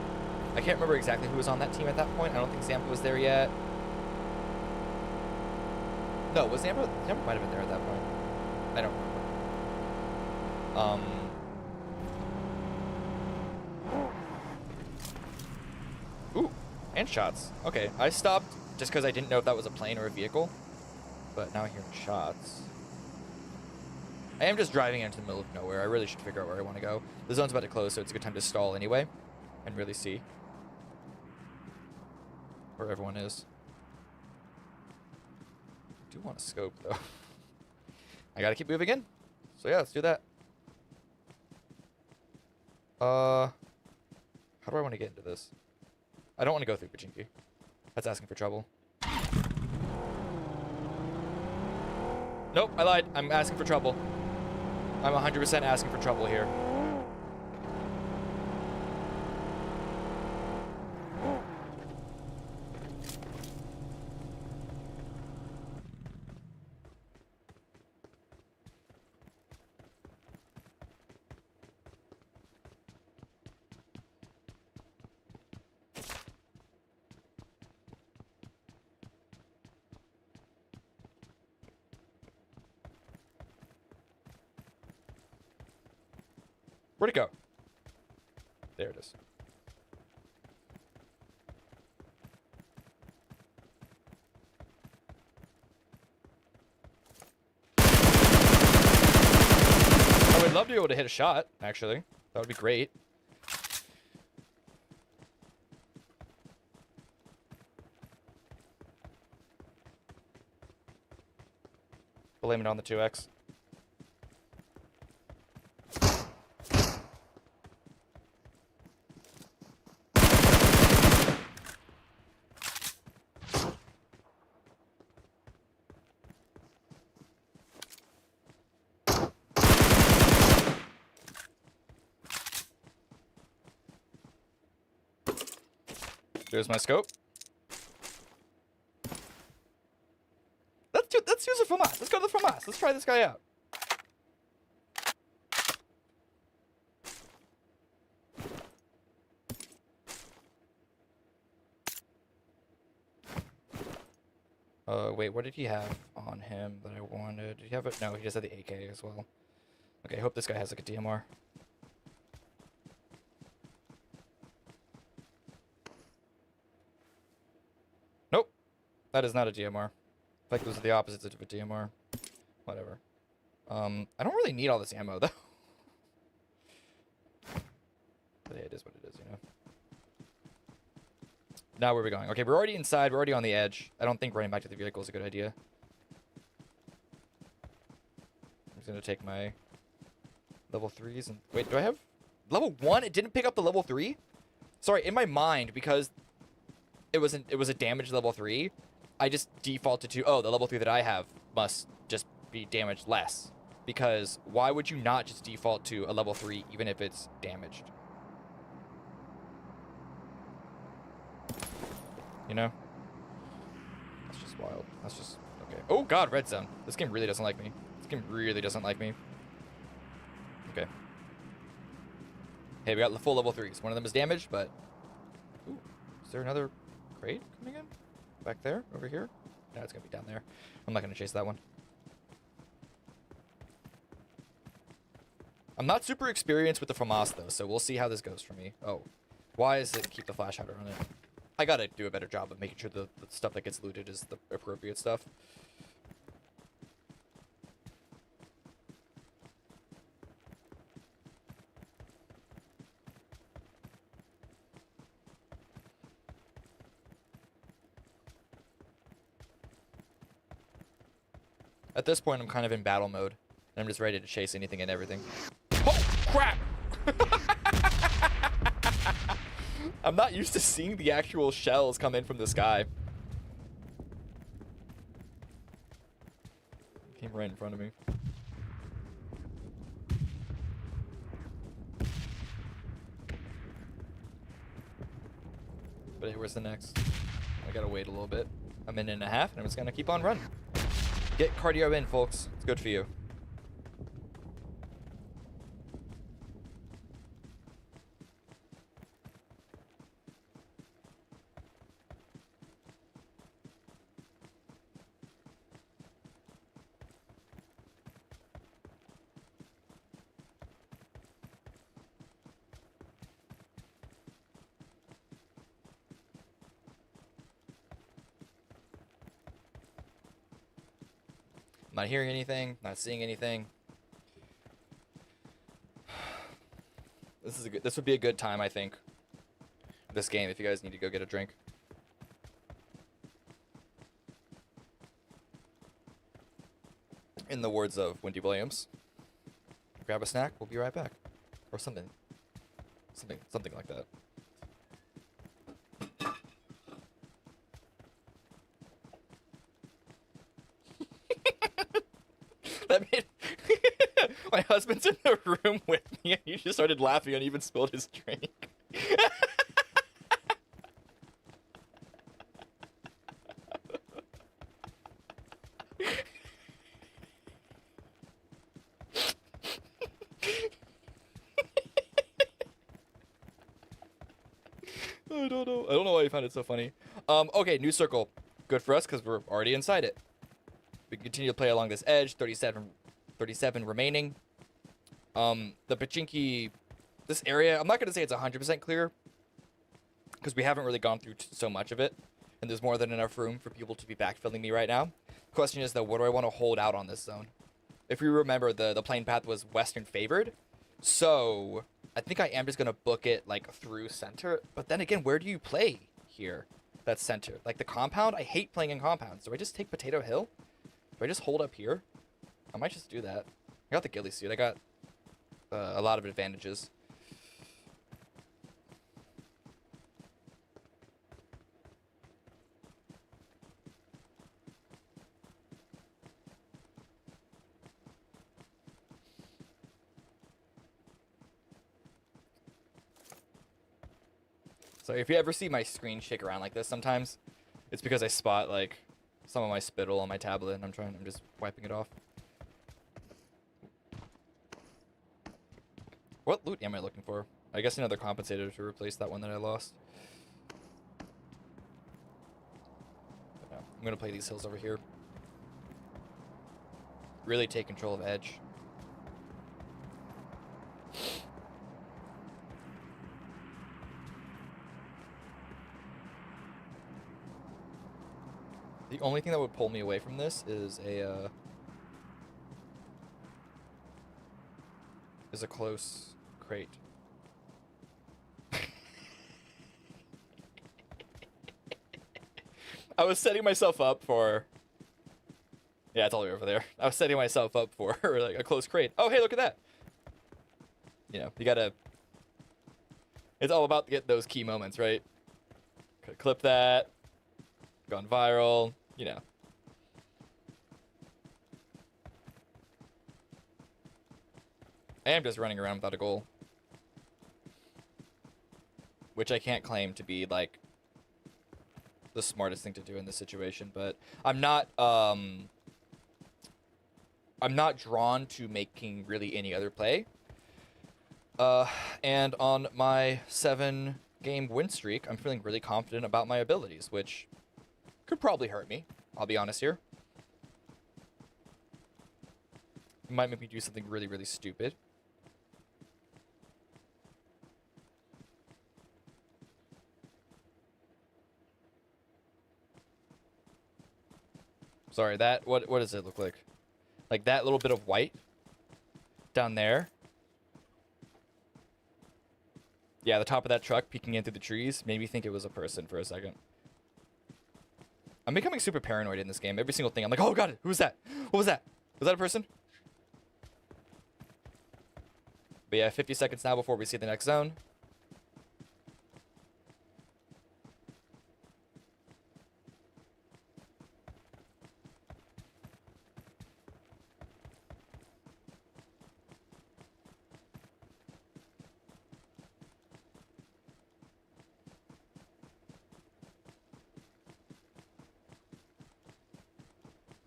I can't remember exactly who was on that team at that point. I don't think Zampa was there yet. No, was Zampa? Zampa might have been there at that point. I don't remember. Ooh, and shots. Okay, I stopped just because I didn't know if that was a plane or a vehicle. But now I'm hearing shots. I am just driving into the middle of nowhere. I really should figure out where I want to go. The zone's about to close, so it's a good time to stall anyway. And really see where everyone is. I do want a scope, though. I gotta keep moving in. So yeah, let's do that. How do I want to get into this? I don't want to go through Pachinki. That's asking for trouble. Nope, I lied. I'm asking for trouble. I'm 100% asking for trouble here. Where'd it go? There it is. I would love to be able to hit a shot, actually. That would be great. Blame it on the 2x. There's my scope. Let's use it from us. Let's go to the from us. Let's try this guy out. Wait, what did he have on him that I wanted? Did he have it? No, he just had the AK as well. Okay, I hope this guy has like a DMR. Nope. That is not a DMR. Like those are the opposites of a DMR. Whatever. I don't really need all this ammo though. But yeah, it is what it is, you know. Now where are we going? Okay, we're already inside. We're already on the edge. I don't think running back to the vehicle is a good idea. I'm just gonna take my level 3s and wait. Do I have level 1? It didn't pick up the level 3. Sorry, in my mind because it was a damaged level 3. I just defaulted to, oh, the level 3 that I have must just be damaged less. Because why would you not just default to a level 3 even if it's damaged? You know? That's just wild. That's just, okay. Oh god, red zone. This game really doesn't like me. This game really doesn't like me. Okay. Hey, we got the full level 3s. One of them is damaged, but... Ooh, is there another crate coming in? Back there? Over here? No, it's gonna be down there. I'm not gonna chase that one. I'm not super experienced with the FAMAS though, so we'll see how this goes for me. Oh. Why is it keep the flash hider on it? I gotta do a better job of making sure the stuff that gets looted is the appropriate stuff. At this point, I'm kind of in battle mode. And I'm just ready to chase anything and everything. Oh, crap! I'm not used to seeing the actual shells come in from the sky. Came right in front of me. But hey, where's the next? I gotta wait a little bit. A minute and a half, and I'm just gonna keep on running. Get cardio in, folks. It's good for you. I'm not hearing anything, not seeing anything. This would be a good time, I think. This game, if you guys need to go get a drink. In the words of Wendy Williams, grab a snack, we'll be right back. Or something. Something like that. My husband's in the room with me, and he just started laughing and even spilled his drink. I don't know. I don't know why you found it so funny. Okay, new circle. Good for us because we're already inside it. We can continue to play along this edge. 37 remaining. The Pachinki, this area, I'm not going to say it's 100% clear because we haven't really gone through so much of it. And there's more than enough room for people to be backfilling me right now. The question is, though, what do I want to hold out on this zone? If we remember, the plane path was western favored. So I think I am just going to book it, like, through center. But then again, where do you play here? That's center. Like, the compound? I hate playing in compounds. Do I just take Potato Hill? Do I just hold up here? I might just do that. I got the ghillie suit. I got a lot of advantages. So if you ever see my screen shake around like this sometimes, it's because I spot like some of my spittle on my tablet and I'm just wiping it off. What loot am I looking for? I guess another compensator to replace that one that I lost. But no, I'm gonna play these hills over here. Really take control of edge. The only thing that would pull me away from this is a close crate. I was setting myself up for... Yeah, it's all the way over there. I was setting myself up for like a close crate. Oh, hey, look at that. You know, you gotta... It's all about getting those key moments, right? Could clip that. Gone viral. You know. I am just running around without a goal. Which I can't claim to be, like, the smartest thing to do in this situation, but I'm not drawn to making really any other play. And on my 7-game win streak, I'm feeling really confident about my abilities, which could probably hurt me. I'll be honest here. It might make me do something really, really stupid. Sorry, that, what does it look like? Like that little bit of white down there. Yeah, the top of that truck peeking in through the trees made me think it was a person for a second. I'm becoming super paranoid in this game. Every single thing, I'm like, oh god, who was that? What was that? Was that a person? But yeah, 50 seconds now before we see the next zone.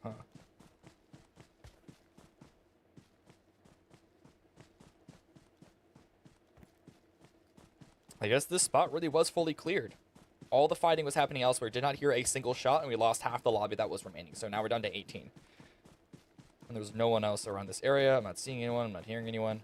Huh. I guess this spot really was fully cleared. All the fighting was happening elsewhere. Did not hear a single shot, and we lost half the lobby that was remaining. So now we're down to 18. And there's no one else around this area. I'm not seeing anyone. I'm not hearing anyone.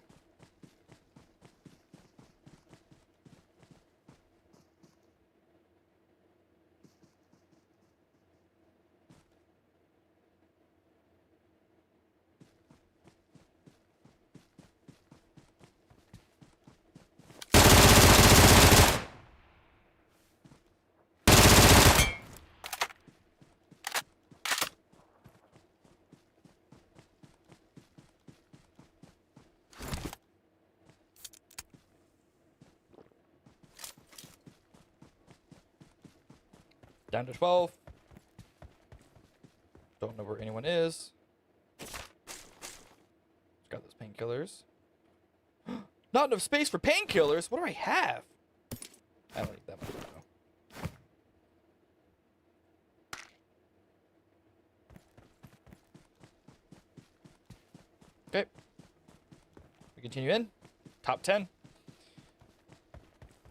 Down to 12. Don't know where anyone is. Just got those painkillers. painkillers. Not enough space for painkillers? What do I have? I don't need that much ammo. Okay. We continue in. Top 10.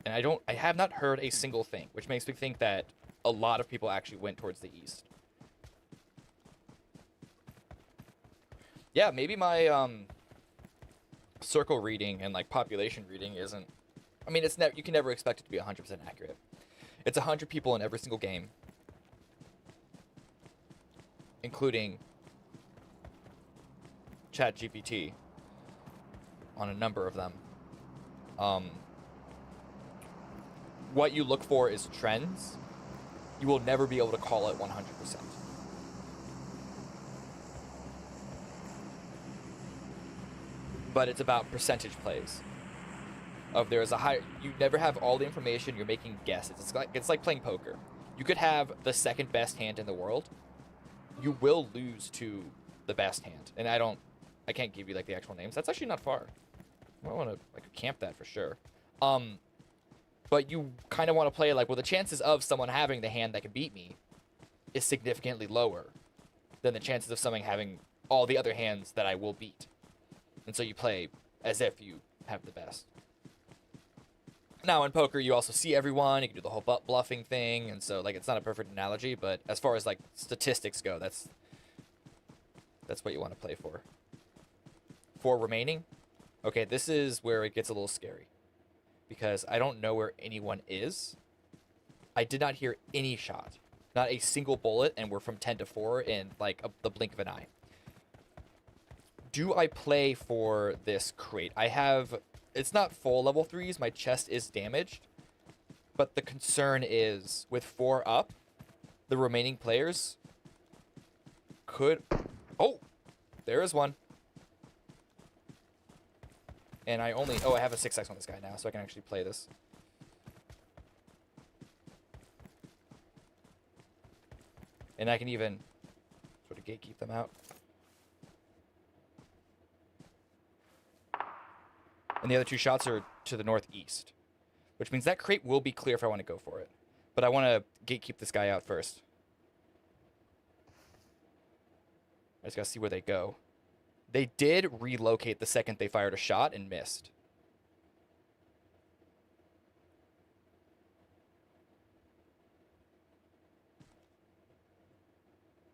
And I have not heard a single thing, which makes me think that a lot of people actually went towards the east. Yeah, maybe my circle reading and like population reading isn't. I mean, you can never expect it to be 100% accurate. It's 100 people in every single game, including ChatGPT on a number of them. What you look for is trends. You will never be able to call it 100%. But it's about percentage plays. There's a high. You never have all the information. You're making guesses. It's like playing poker. You could have the second best hand in the world. You will lose to the best hand. And I can't give you like the actual names. That's actually not far. I want to like camp that for sure. But you kind of want to play like, well, the chances of someone having the hand that can beat me is significantly lower than the chances of someone having all the other hands that I will beat. And so you play as if you have the best. Now, in poker, you also see everyone. You can do the whole bluffing thing. And so, like, it's not a perfect analogy, but as far as, like, statistics go, that's what you want to play for. For remaining, okay, this is where it gets a little scary. Because I don't know where anyone is. I did not hear any shot. Not a single bullet, and we're from 10 to 4 in, like, the blink of an eye. Do I play for this crate? It's not full level 3s. My chest is damaged. But the concern is, with 4 up, the remaining players could... Oh! There is one. And I have a 6x on this guy now, so I can actually play this. And I can even sort of gatekeep them out. And the other 2 shots are to the northeast, which means that crate will be clear if I want to go for it. But I want to gatekeep this guy out first. I just got to see where they go. They did relocate the second they fired a shot and missed.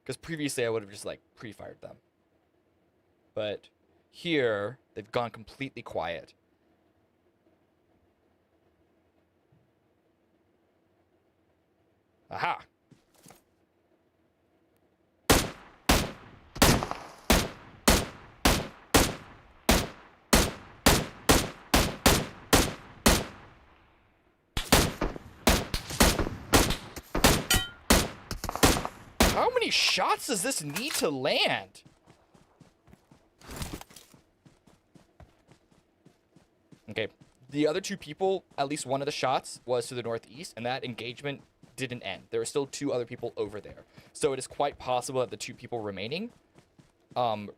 Because previously I would have just like pre-fired them. But here, they've gone completely quiet. Aha! How many shots does this need to land? Okay, the other 2 people, at least one of the shots was to the northeast, and that engagement didn't end. There are still 2 other people over there. So it is quite possible that the 2 people remaining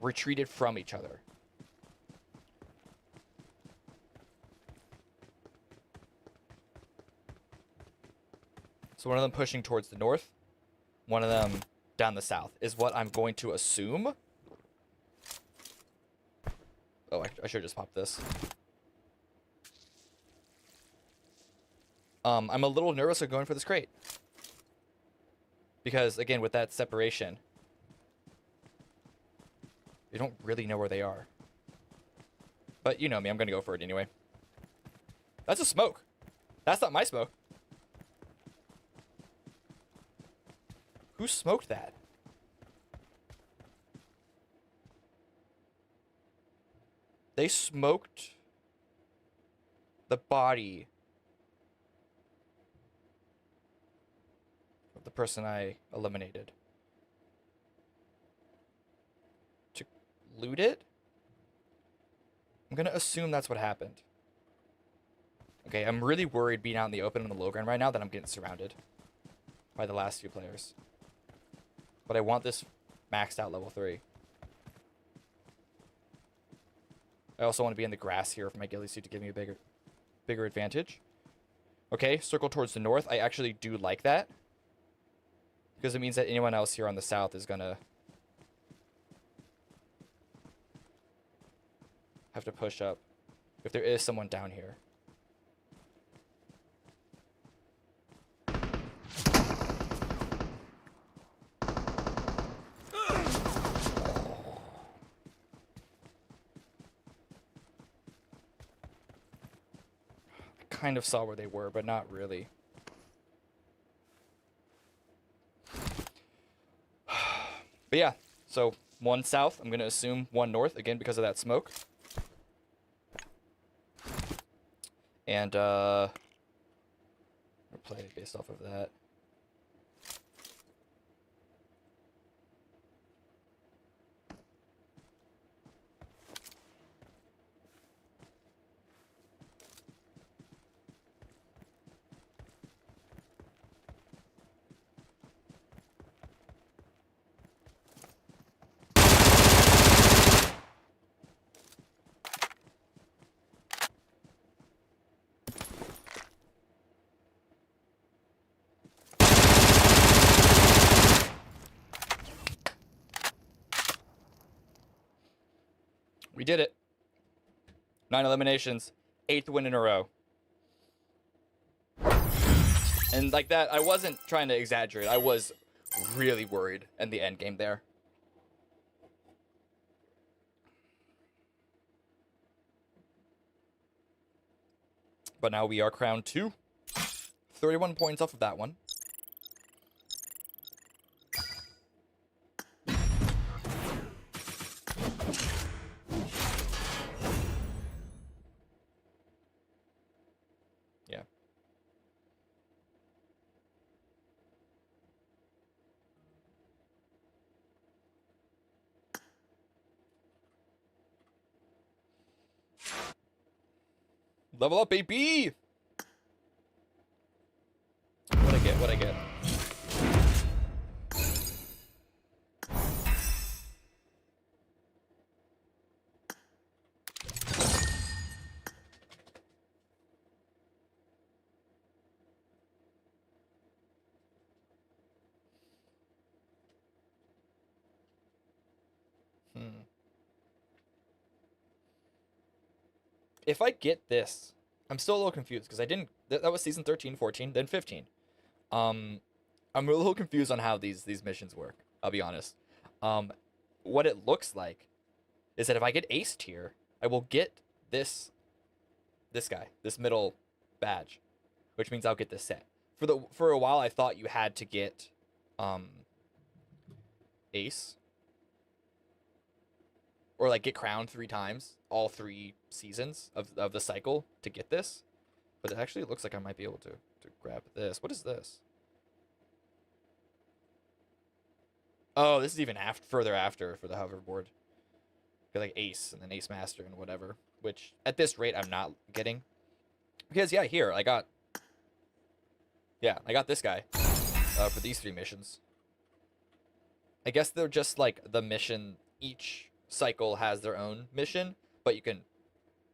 retreated from each other. So one of them pushing towards the north, one of them down the south, is what I'm going to assume. Oh, I should just pop this. I'm a little nervous of going for this crate. Because, again, with that separation, you don't really know where they are. But you know me, I'm going to go for it anyway. That's a smoke. That's not my smoke. Who smoked that? They smoked the body of the person I eliminated. To loot it? I'm gonna assume that's what happened. Okay, I'm really worried being out in the open on the low ground right now that I'm getting surrounded by the last 2 players. But I want this maxed out level 3. I also want to be in the grass here for my ghillie suit to give me a bigger advantage. Okay, circle towards the north. I actually do like that. Because it means that anyone else here on the south is going to have to push up. If there is someone down here. Kind of saw where they were, but not really. But yeah, so one south, I'm going to assume one north, again, because of that smoke. And, we'll play based off of that. We did it. 9 eliminations. 8th win in a row. And like that, I wasn't trying to exaggerate. I was really worried in the end game there. But now we are crowned 2. 31 points off of that one. Yeah. Level up, baby! What'd I get? What'd I get? If I get this, I'm still a little confused because I didn't. That was season 13, 14, then 15. I'm a little confused on how these missions work. I'll be honest. What it looks like is that if I get aced here, I will get this guy, this middle badge, which means I'll get this set. For a while, I thought you had to get ace or like get crowned 3 times, all 3 seasons of the cycle to get this. But it actually looks like I might be able to grab this. What is this? Oh, this is even further after for the hoverboard. Got like ace and then ace master and whatever, which at this rate I'm not getting. Because yeah, here I got this guy for these 3 missions. I guess they're just like the mission, each cycle has their own mission, but you can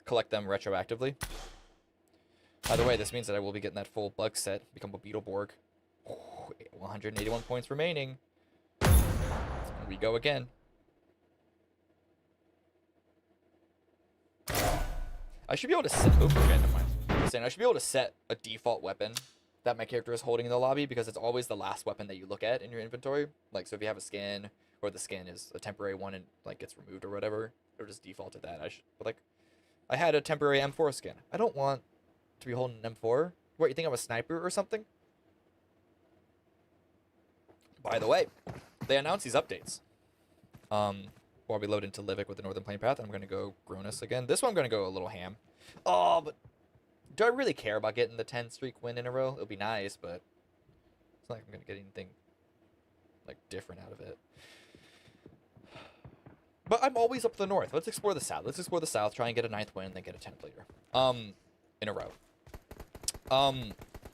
collect them retroactively. Either way, this means that I will be getting that full bug set, become a Beetleborg. 181 points remaining. Here we go again. I should be able to set. Oh, okay, never mind. I should be able to set a default weapon that my character is holding in the lobby because it's always the last weapon that you look at in your inventory. Like, so if you have a skin or the skin is a temporary one and like gets removed or whatever, it'll just default to that. But like, I had a temporary M4 skin. I don't want to be holding an M4. What, you think I'm a sniper or something? By the way, they announced these updates. While we load into Livik with the Northern Plain Path, I'm going to go Gronus again. This one I'm going to go a little ham. Oh, but do I really care about getting the 10 streak win in a row? It'll be nice, but it's not like I'm going to get anything like different out of it. But I'm always up to the north. Let's explore the south. Let's explore the south, try and get a 9th win, and then get a 10th later. In a row.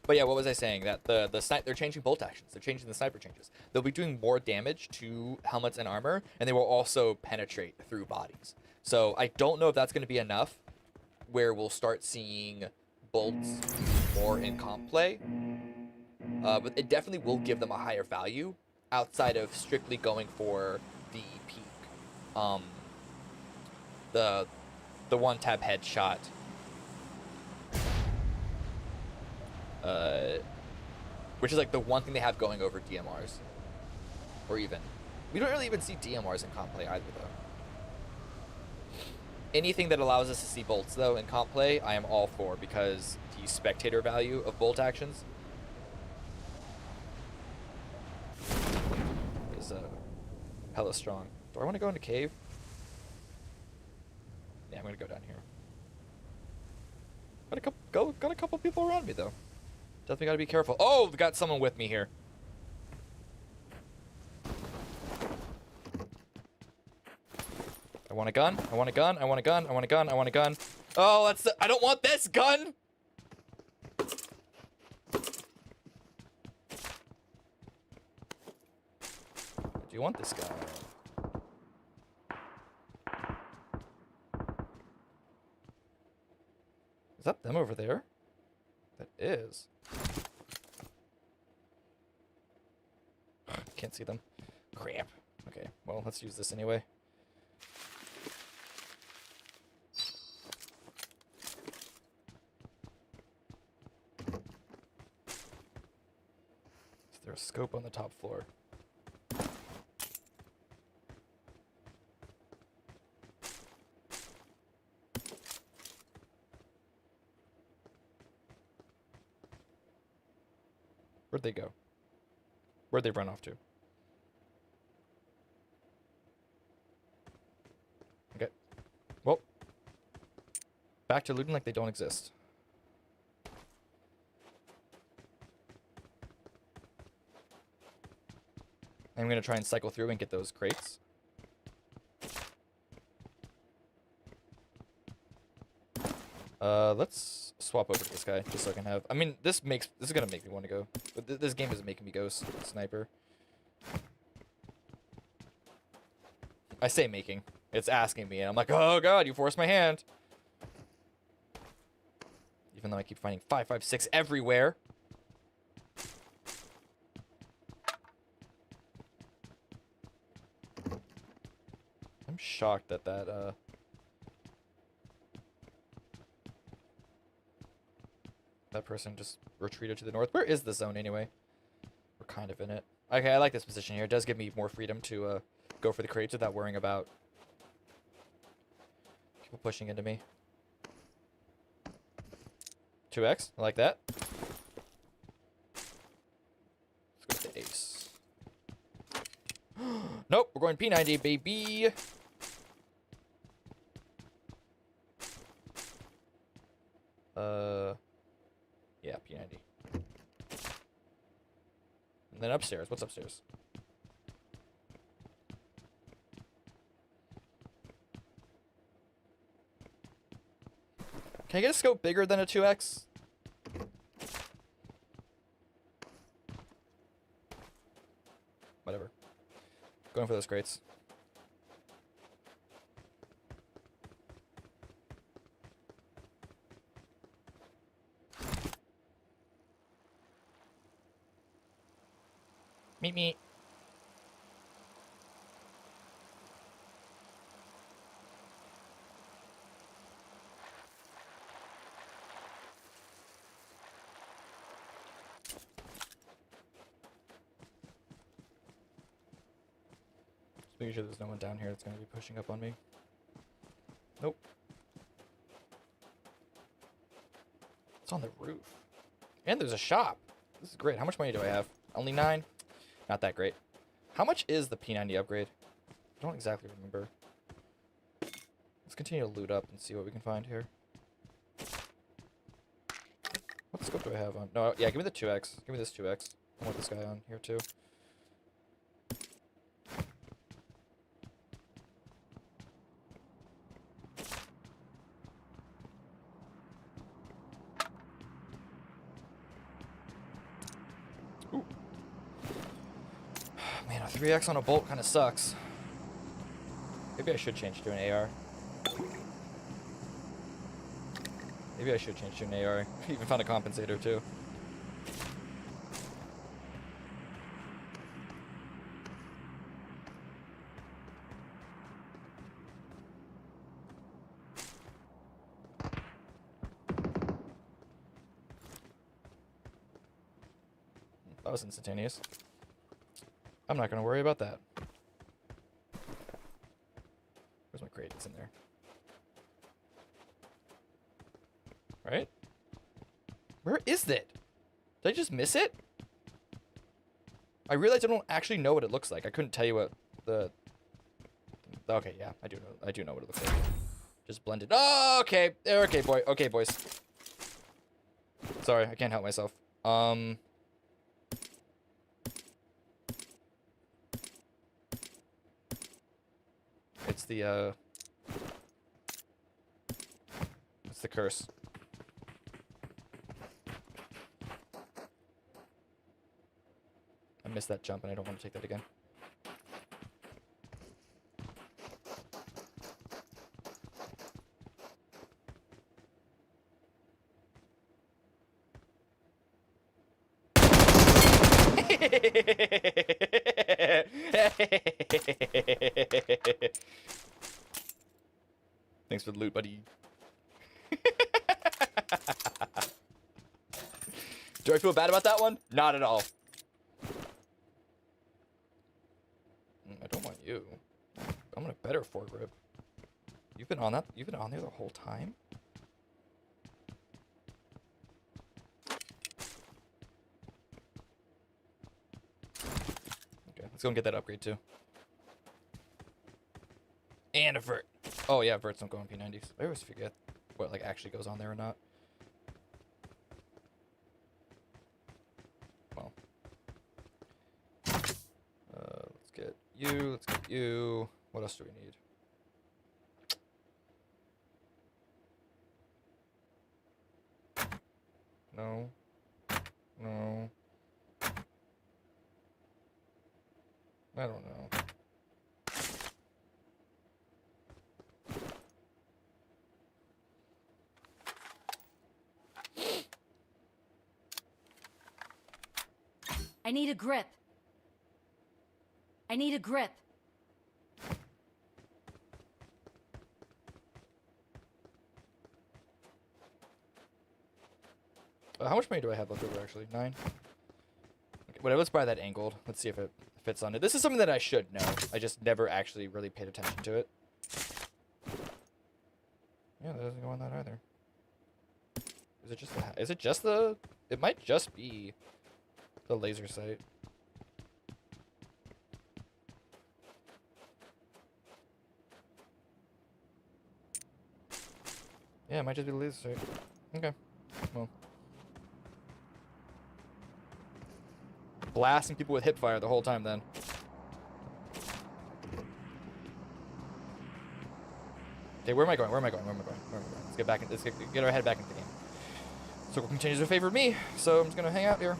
But yeah, what was I saying? That they're changing bolt actions. They're changing the sniper changes. They'll be doing more damage to helmets and armor, and they will also penetrate through bodies. So I don't know if that's going to be enough where we'll start seeing bolts more in comp play. But it definitely will give them a higher value outside of strictly going for the peak. Um, the one tap headshot. Which is like the one thing they have going over DMRs. Or even. We don't really even see DMRs in comp play either, though. Anything that allows us to see bolts, though, in comp play, I am all for, because the spectator value of bolt actions is hella strong. Do I want to go into cave? Yeah, I'm going to go down here. Got a couple people around me, though. Definitely got to be careful. Oh, we got someone with me here. I want a gun. I want a gun. I want a gun. I want a gun. I want a gun. Oh, that's I don't want this gun. Do you want this guy? Is that them over there? That is. Can't see them. Crap. Okay, well, let's use this anyway. Is there a scope on the top floor? Where'd they go? Where'd they run off to? Okay. Well. Back to looting like they don't exist. I'm gonna try and cycle through and get those crates. Let's swap over to this guy just so I can have. I mean, this is gonna make me want to go. But this game is making me go sniper. I say making. It's asking me, and I'm like, oh god, you forced my hand. Even though I keep finding 5.56 everywhere. I'm shocked that that person just retreated to the north. Where is the zone anyway? We're kind of in it. Okay, I like this position here. It does give me more freedom to go for the crates without worrying about people pushing into me. 2x, I like that. Let's go with the ace. Nope, we're going P90, baby. Yeah, P90. And then upstairs. What's upstairs? Can I get a scope bigger than a 2x? Whatever. Going for those crates. Meet me. Just making sure there's no one down here that's going to be pushing up on me. Nope. It's on the roof. And there's a shop. This is great. How much money do I have? Only 9? Not that great. How much is the P90 upgrade? I don't exactly remember. Let's continue to loot up and see what we can find here. What scope do I have on? No, yeah, give me the 2x. Give me this 2x. I want this guy on here too. Ooh. Man, a 3x on a bolt kind of sucks. Maybe I should change to an AR. Maybe I should change to an AR. Even found a compensator too. That was instantaneous. I'm not gonna worry about that. Where's my crate? It's in there. Right? Where is it? Did I just miss it? I realized I don't actually know what it looks like. I couldn't tell you what the... Okay, yeah, I do know what it looks like. Just blended. Oh, okay. Okay, boy. Okay, boys. Sorry, I can't help myself. It's the it's the curse. I missed that jump and I don't want to take that again. Thanks for the loot, buddy. Do I feel bad about that one? Not at all. I don't want you. I'm gonna better foregrip. You've been on that. You've been on there the whole time. Okay, let's go and get that upgrade too. And a vert. Oh yeah, verts don't go on P90s. I always forget what like actually goes on there or not. Well, let's get you. Let's get you. What else do we need? No. No. I don't know. I need a grip. I need a grip. How much money do I have left over, actually? 9? Okay, whatever, let's buy that angled. Let's see if it fits on it. This is something that I should know. I just never actually really paid attention to it. Yeah, that doesn't go on that either. Is it just the... Is it just the... It might just be the laser sight. Yeah, it might just be the laser sight. Okay. Well. Blasting people with hip fire the whole time then. Okay, where am I going? Where am I going? Where am I going? Where am I going? Let's get back in, let's get our head back into the game. Circle continues to favor me, so I'm just gonna hang out here.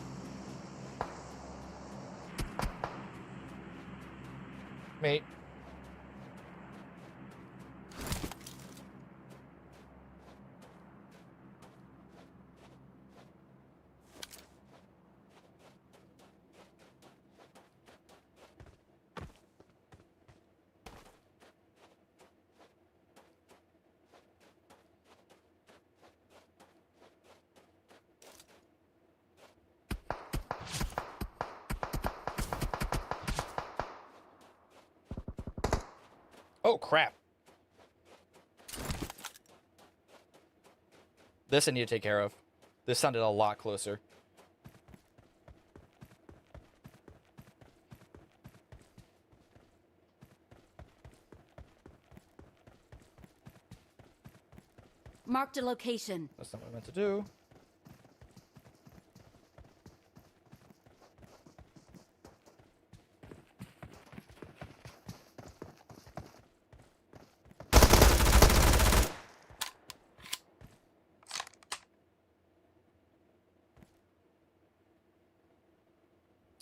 Mate. Oh, crap. This I need to take care of. This sounded a lot closer. Marked a location. That's not what I meant to do.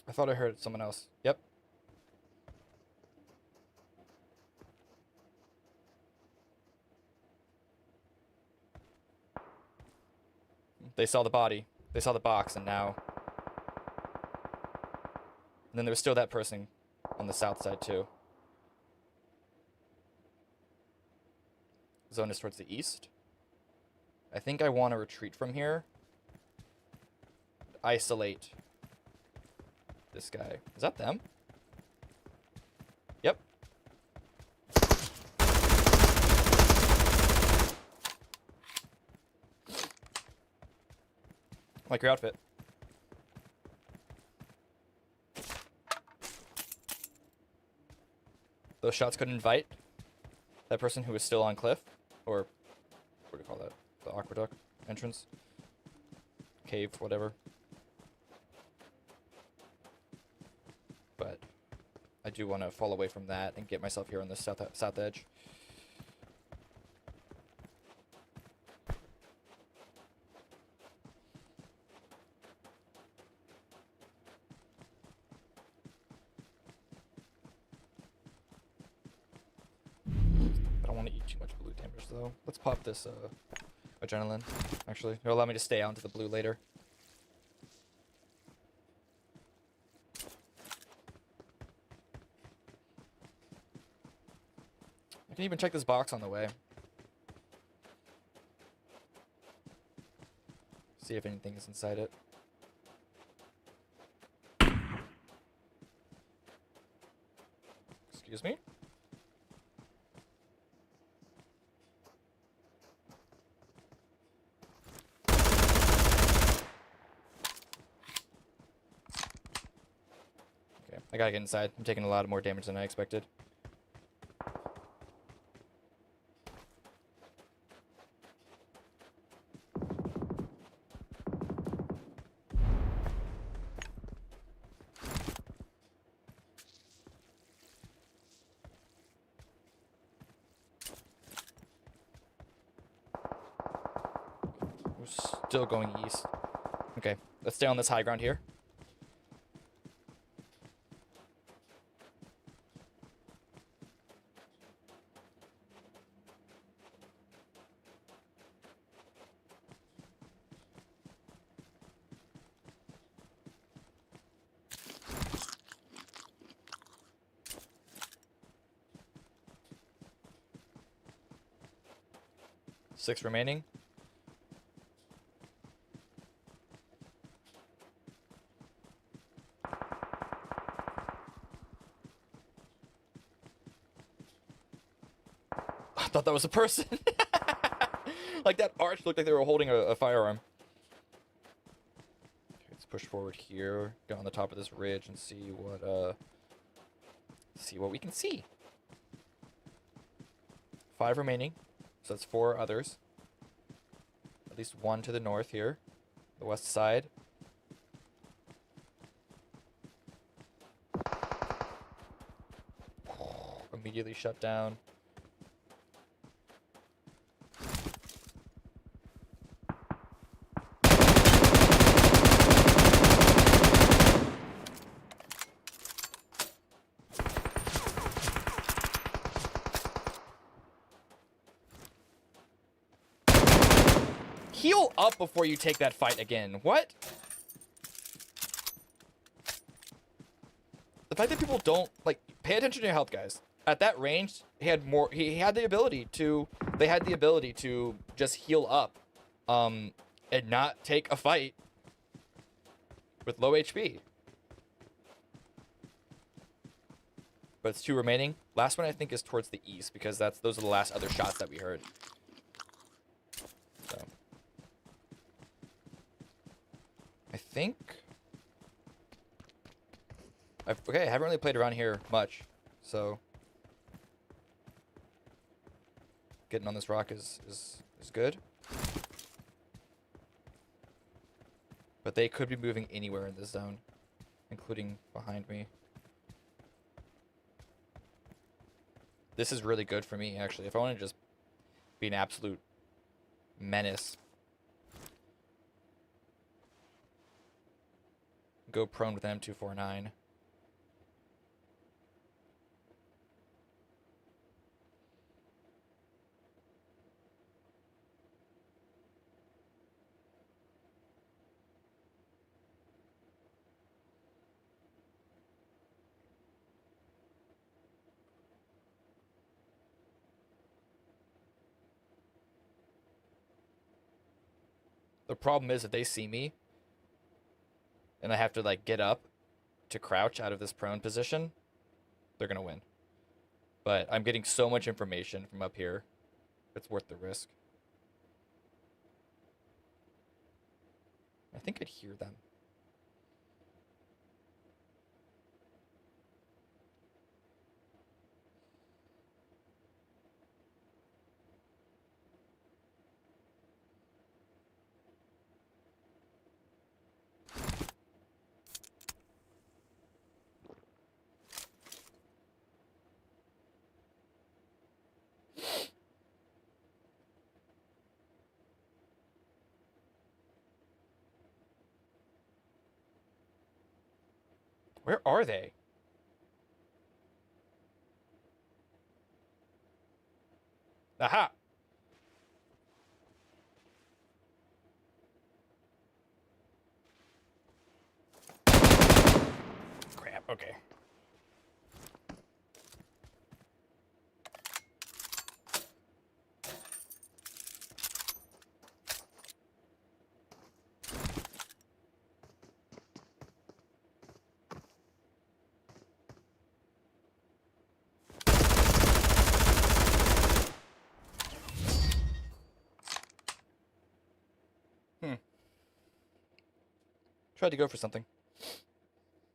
I thought I heard someone else. Yep. They saw the body. They saw the box, and now... And then there was still that person on the south side, too. Zone is towards the east. I think I want to retreat from here. Isolate this guy. Is that them? Yep. Like your outfit. Those shots could invite that person who was still on cliff, or what do you call that? The aqueduct entrance, cave, whatever. But I do want to fall away from that and get myself here on the south edge. I don't want to eat too much blue damage though. Let's pop this adrenaline. Actually, it'll allow me to stay out into the blue later. I can even check this box on the way. See if anything is inside it. Excuse me? Okay, I gotta get inside. I'm taking a lot more damage than I expected. We're still going east. Okay, let's stay on this high ground here. Six remaining. I thought that was a person. Like that arch looked like they were holding a firearm. Okay, let's push forward here, get on the top of this ridge and see what we can see. 5 remaining. So that's 4 others. At least 1 to the north here. The west side. Immediately shut down. Heal up before you take that fight again. What? The fact that people don't, like, pay attention to your health, guys. At that range, he had the ability to, they had the ability to just heal up, and not take a fight with low HP. But it's 2 remaining. Last one I think is towards the east because those are the last other shots that we heard. So I think I haven't really played around here much, so getting on this rock is good. But they could be moving anywhere in this zone, including behind me. This is really good for me, actually. If I want to just be an absolute menace. Go prone with an M249. The problem is if they see me and I have to like get up to crouch out of this prone position, they're gonna win. But I'm getting so much information from up here, it's worth the risk. I think I'd hear them. Where are they? Aha! Crap, okay. Tried to go for something.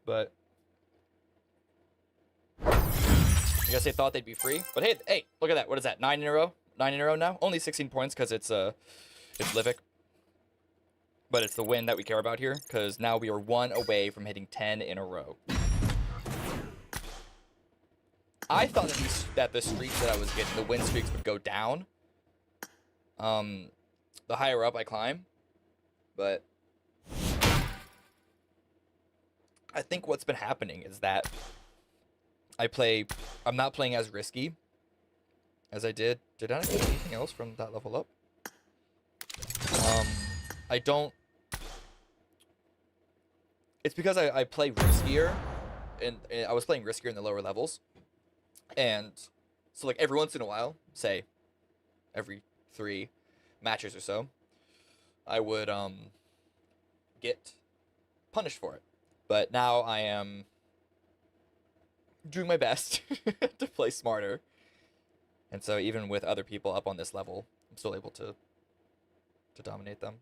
But I guess they thought they'd be free. But hey, look at that. What is that? 9 in a row? 9 in a row now? Only 16 points because it's Livic. But it's the win that we care about here, because now we are 1 away from hitting 10 in a row. I thought that the streaks that I was getting, the win streaks would go down. The higher up I climb. But I think what's been happening is that I'm not playing as risky as I did. Did I get anything else from that level up? I don't. It's because I play riskier, and I was playing riskier in the lower levels. And so like every once in a while, say every 3 matches or so, I would get punished for it. But now I am doing my best to play smarter. And so even with other people up on this level, I'm still able to dominate them.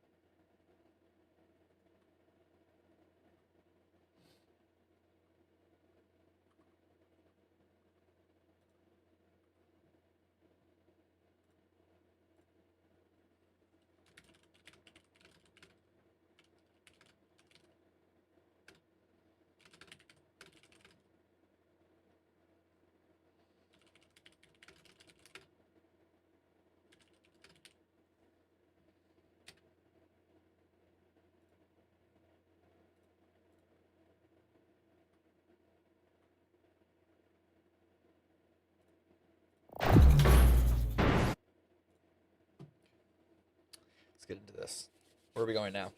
Let's get into this. Where are we going now?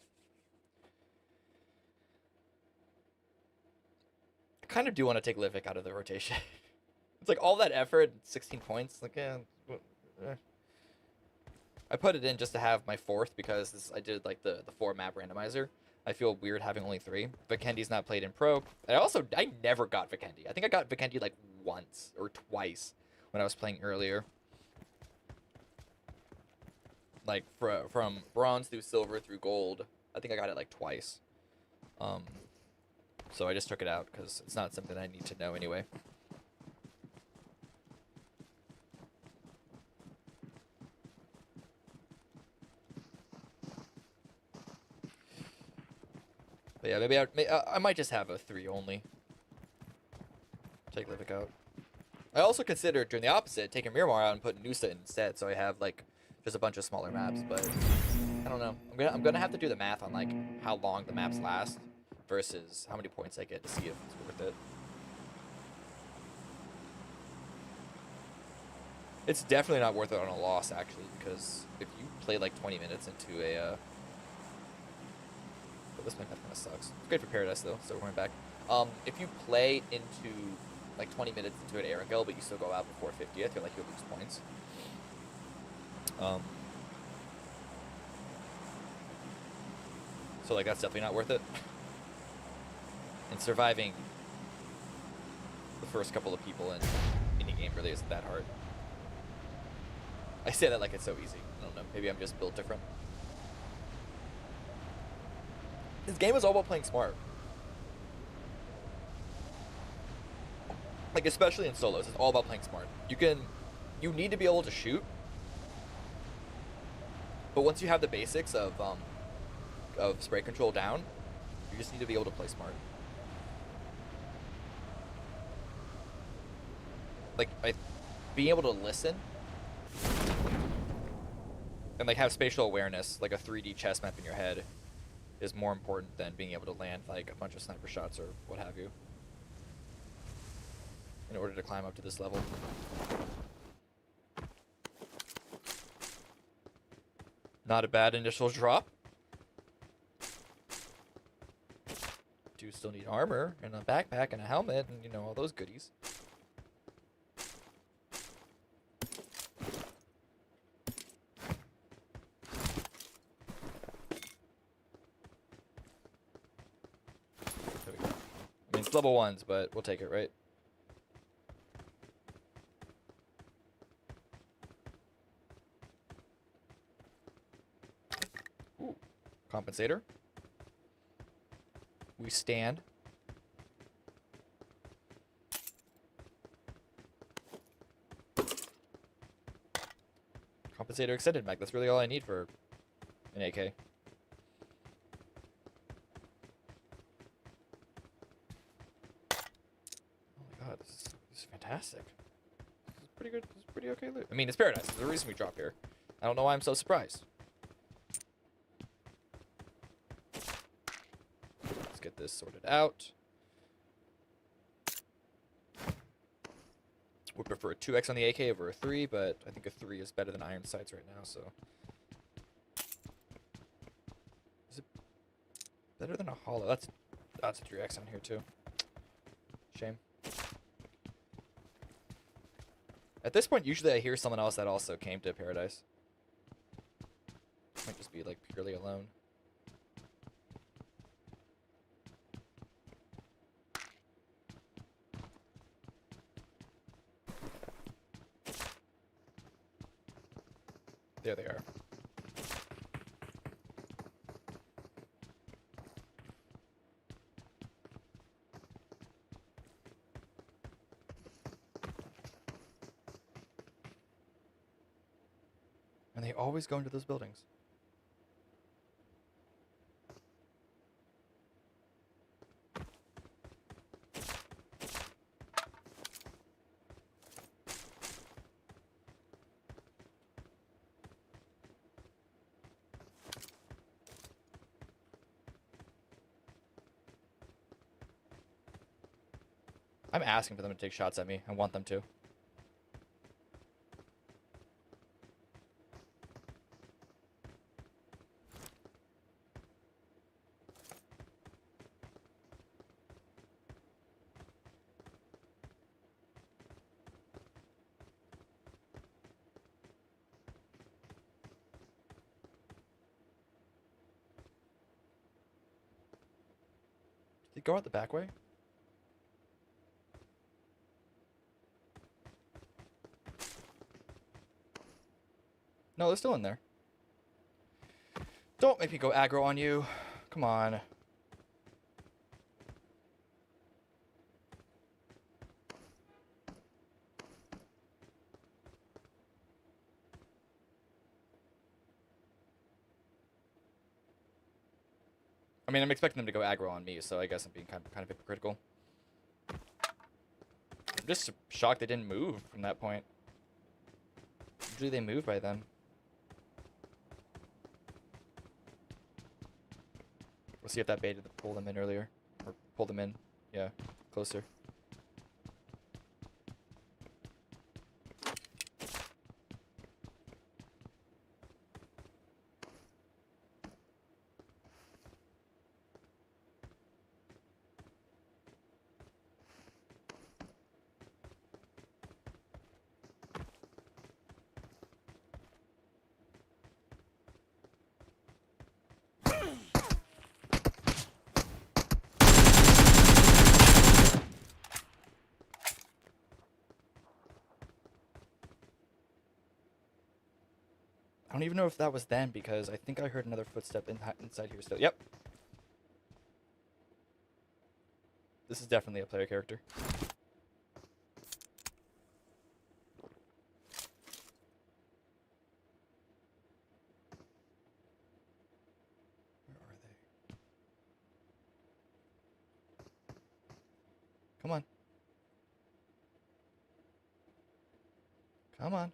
I kind of do want to take Livic out of the rotation. It's like all that effort, 16 points. Like, I put it in just to have my 4th because I did like the 4 map randomizer. I feel weird having only 3. Vikendi's not played in pro. I never got Vikendi. I think I got Vikendi like once or twice when I was playing earlier. Like from bronze through silver through gold. I think I got it like twice. So I just took it out because it's not something I need to know anyway. But yeah, maybe I might just have a 3 only. Take Livic out. I also considered doing the opposite, taking Miramar out and putting Nusa in instead, so I have like just a bunch of smaller maps. But I don't know. I'm gonna have to do the math on like how long the maps last versus how many points I get to see if it's worth it. It's definitely not worth it on a loss actually, because if you play like 20 minutes into a this map kind of sucks. It's great for Paradise though, so we're going back. If you play into like 20 minutes into an Erangel, but you still go out before 50th, I feel like you'll lose points. So like that's definitely not worth it. And surviving the first couple of people in any game really isn't that hard. I say that like it's so easy. I don't know. Maybe I'm just built different. This game is all about playing smart. Like, especially in solos, it's all about playing smart. You need to be able to shoot. But once you have the basics of spray control down, you just need to be able to play smart. Like, being able to listen and like have spatial awareness, like a 3D chess map in your head, is more important than being able to land like a bunch of sniper shots or what have you in order to climb up to this level. Not a bad initial drop. Do still need armor and a backpack and a helmet and, you know, all those goodies. There we go. I mean, it's level 1s, but we'll take it, right? Ooh. Compensator. We stand. Compensator extended mag. That's really all I need for an AK. Oh my god, this is fantastic. This is pretty good. This is pretty okay loot. I mean, it's paradise. There's a reason we drop here. I don't know why I'm so surprised. Let's get this sorted out. Would prefer a 2x on the AK over a 3, but I think a 3 is better than iron sights right now, so. Is it better than a hollow? That's a 3x on here too. Shame. At this point, usually I hear someone else that also came to Paradise. Might just be like purely alone. There they are. And they always go into those buildings. I'm asking for them to take shots at me. I want them to. Did they go out the back way? No, they're still in there. Don't make me go aggro on you. Come on. I mean, I'm expecting them to go aggro on me, so I guess I'm being kind of hypocritical. I'm just shocked they didn't move from that point. Usually they move by then. We'll see if that baited to pull them in earlier. Or pull them in. Yeah, closer. don't even know if that was then because I think I heard another footstep inside here still. Yep. This is definitely a player character. Where are they? Come on. Come on.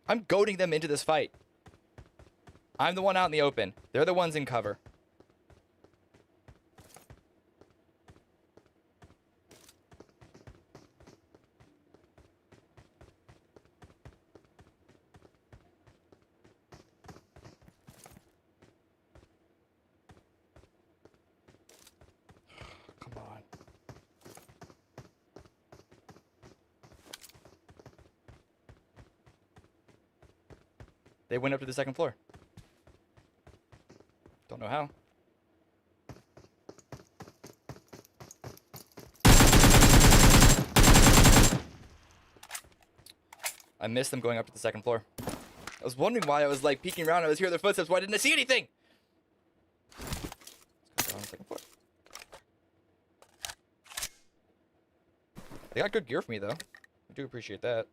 I'm goading them into this fight. I'm the one out in the open. They're the ones in cover. Come on. They went up to the second floor. Don't know how. I missed them going up to the second floor. I was wondering why I was like peeking around. I was hearing their footsteps. Why didn't I see anything? Let's go on the second floor. They got good gear for me though. I do appreciate that.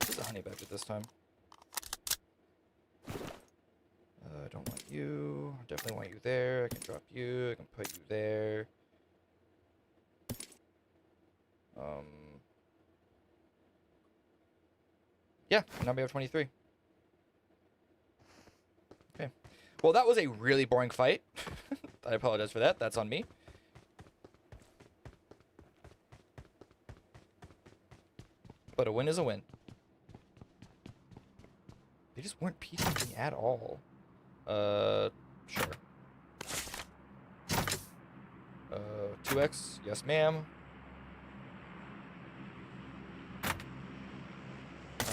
There's a honey badger this time. I don't want you. I definitely want you there. I can drop you. I can put you there. Yeah, now we have 23. Okay. Well, that was a really boring fight. I apologize for that. That's on me. But a win is a win. They just weren't piecing me at all. Sure. 2x, yes ma'am.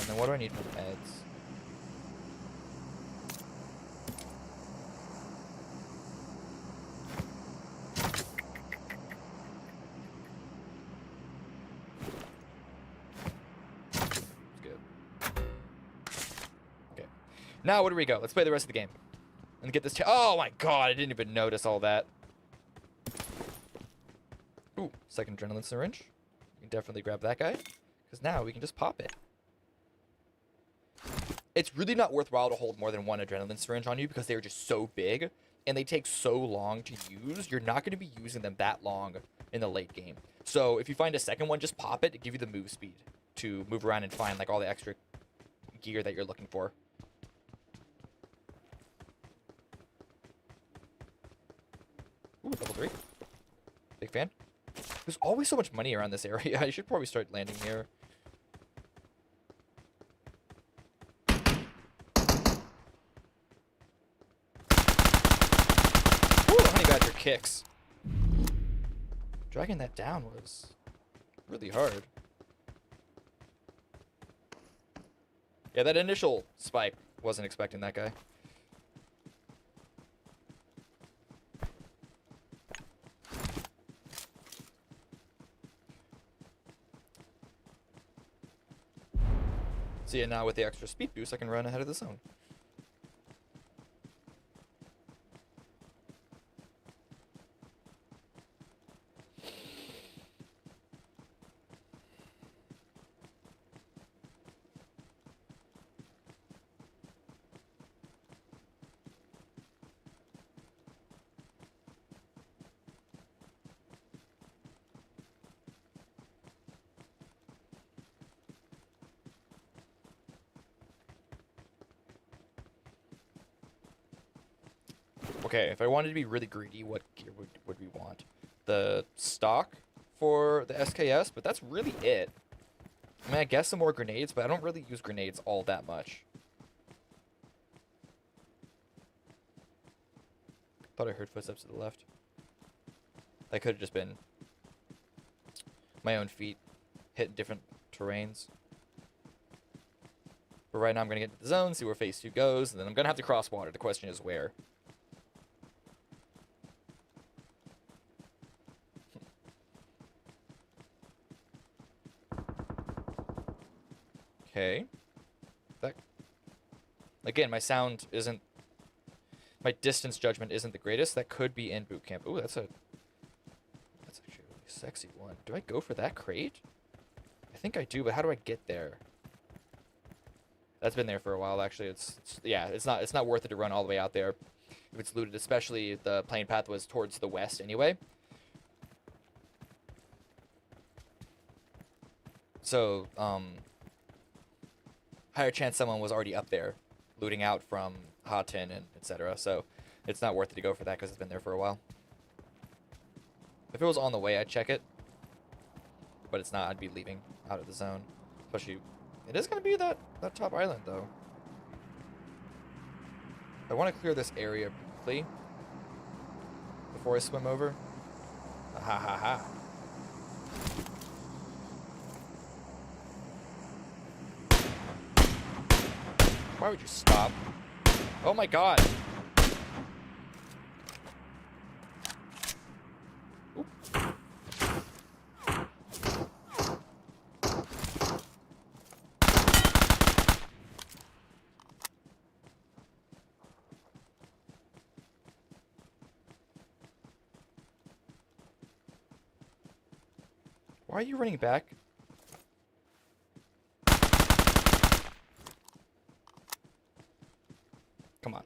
And then what do I need for meds? That's good. Okay. Now where do we go? Let's play the rest of the game. And get this oh my god, I didn't even notice all that. Ooh, second adrenaline syringe. We can definitely grab that guy. Because now we can just pop it. It's really not worthwhile to hold more than one adrenaline syringe on you because they're just so big and they take so long to use. You're not going to be using them that long in the late game. So if you find a second one, just pop it to give you the move speed to move around and find like all the extra gear that you're looking for. Ooh, level 3. Big fan. There's always so much money around this area. I should probably start landing here. Ooh, honey badger kicks. Dragging that down was really hard. Yeah, that initial spike, wasn't expecting that guy. See, and now with the extra speed boost, I can run ahead of the zone. Okay, if I wanted to be really greedy, what gear would we want? The stock for the SKS, but that's really it. I mean, I guess some more grenades, but I don't really use grenades all that much. Thought I heard footsteps to the left. That could have just been my own feet hitting different terrains. But right now I'm going to get to the zone, see where phase 2 goes, and then I'm going to have to cross water. The question is where. Okay. That, again, my sound isn't... My distance judgment isn't the greatest. That could be in boot camp. Ooh, that's actually a really sexy one. Do I go for that crate? I think I do, but how do I get there? That's been there for a while, actually. Yeah, it's not worth it to run all the way out there if it's looted, especially if the plane path was towards the west anyway. So, higher chance someone was already up there looting out from Hatin and etc. So, it's not worth it to go for that because it's been there for a while. If it was on the way, I'd check it. But it's not. I'd be leaving out of the zone. Especially, it is going to be that top island, though. I want to clear this area briefly before I swim over. Ha ha ha. Why would you stop? Oh my god. Oop. Why are you running back? Come on.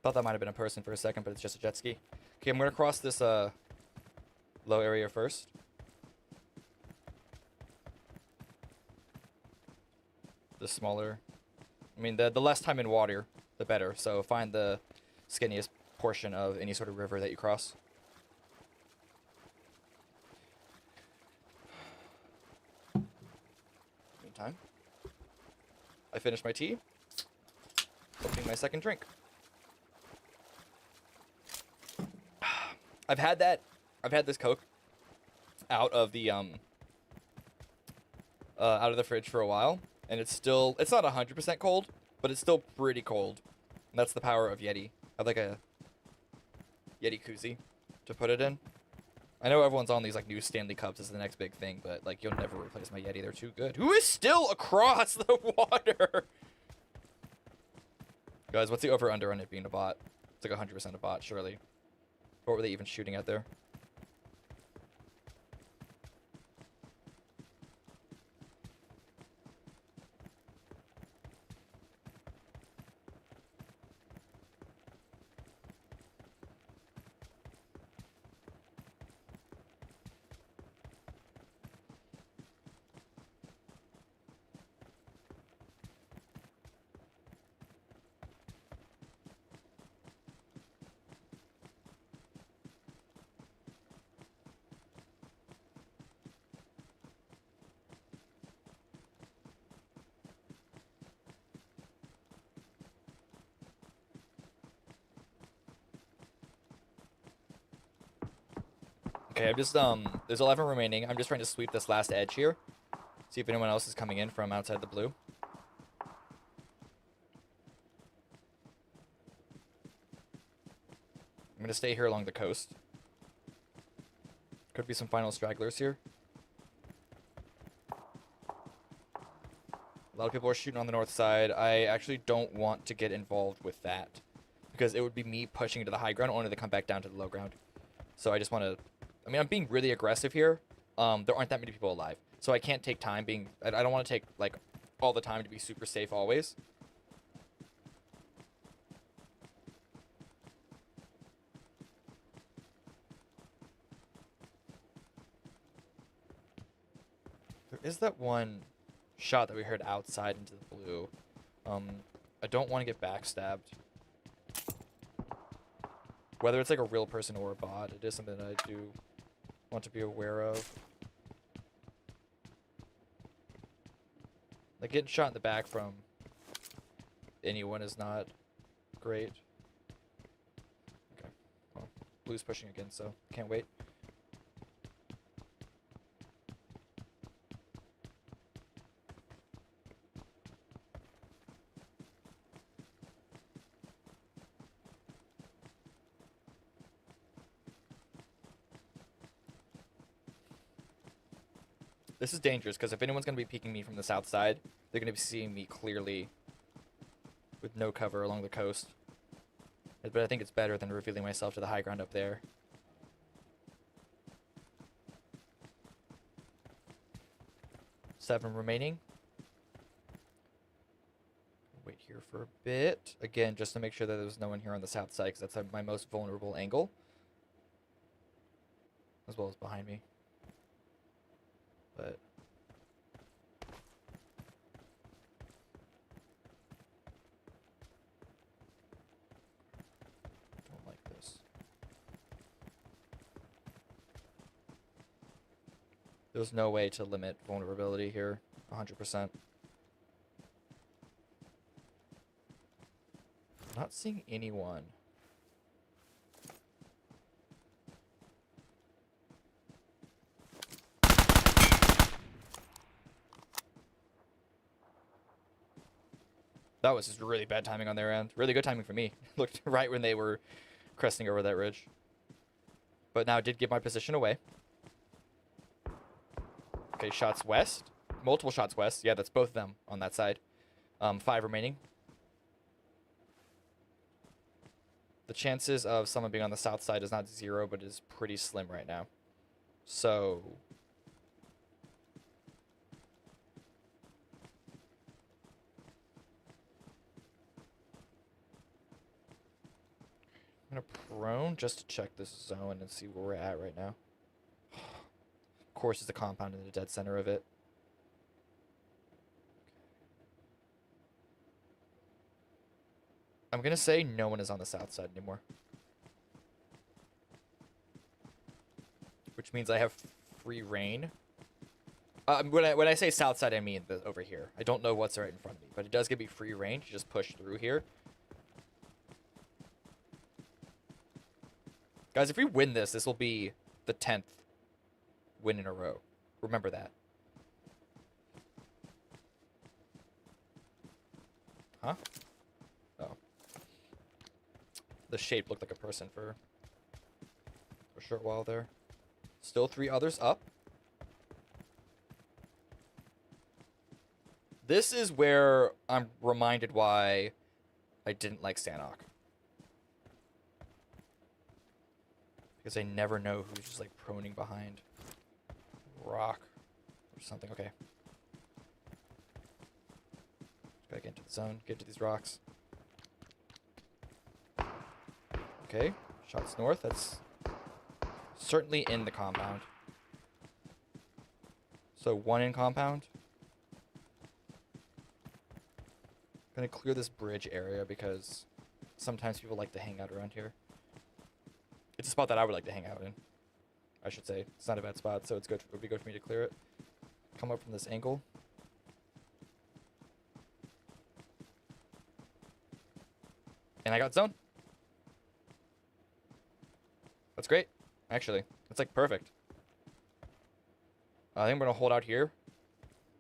Thought that might have been a person for a second, but it's just a jet ski. Okay, I'm gonna cross this low area first. The smaller, I mean the less time in water, the better. So find the skinniest portion of any sort of river that you cross. Meantime, I finished my tea. Opening my second drink. I've had this Coke out of the fridge for a while, and it's not 100% cold, but it's still pretty cold. And that's the power of Yeti. I have like a Yeti koozie to put it in. I know everyone's on these like new Stanley Cups is the next big thing, but like you'll never replace my Yeti. They're too good. Who is still across the water? Guys, what's the over-under on it being a bot? It's like 100% a bot, surely. What were they even shooting at there? Okay, I'm just, there's 11 remaining. I'm just trying to sweep this last edge here. See if anyone else is coming in from outside the blue. I'm gonna stay here along the coast. Could be some final stragglers here. A lot of people are shooting on the north side. I actually don't want to get involved with that, because it would be me pushing into the high ground only to come back down to the low ground. So I just want to... I mean, I'm being really aggressive here. There aren't that many people alive. So I can't take time being... I don't want to take, like, all the time to be super safe always. There is that one shot that we heard outside into the blue. I don't want to get backstabbed. Whether it's like a real person or a bot, it is something that I do want to be aware of. Like, getting shot in the back from anyone is not great. Okay. Well, blue's pushing again, so can't wait. This is dangerous, because if anyone's going to be peeking me from the south side, they're going to be seeing me clearly with no cover along the coast. But I think it's better than revealing myself to the high ground up there. Seven remaining. Wait here for a bit. Again, just to make sure that there's no one here on the south side, because that's my most vulnerable angle. As well as behind me. But don't like this. There's no way to limit vulnerability here 100%. Not seeing anyone. That was just really bad timing on their end. Really good timing for me. Looked right when they were cresting over that ridge. But now I did give my position away. Okay, shots west. Multiple shots west. Yeah, that's both of them on that side. 5 remaining. The chances of someone being on the south side is not 0, but is pretty slim right now. So I'm gonna prone just to check this zone and see where we're at right now. Of course, it's a compound in the dead center of it. I'm gonna say no one is on the south side anymore. Which means I have free reign. When I say south side, I mean over here. I don't know what's right in front of me, but it does give me free reign to just push through here. Guys, if we win this, this will be the 10th win in a row. Remember that. Huh? Oh. The shape looked like a person for a short while there. Still 3 others up. This is where I'm reminded why I didn't like Sanhok. Because I never know who's just like proning behind rock or something. Okay. Gotta get into the zone, get to these rocks. Okay, shots north. That's certainly in the compound. So 1 in compound. Gonna clear this bridge area because sometimes people like to hang out around here. It's a spot that I would like to hang out in, I should say. It's not a bad spot, so it would be good for me to clear it. Come up from this angle. And I got zone. That's great, actually. That's like perfect. I think I'm gonna hold out here.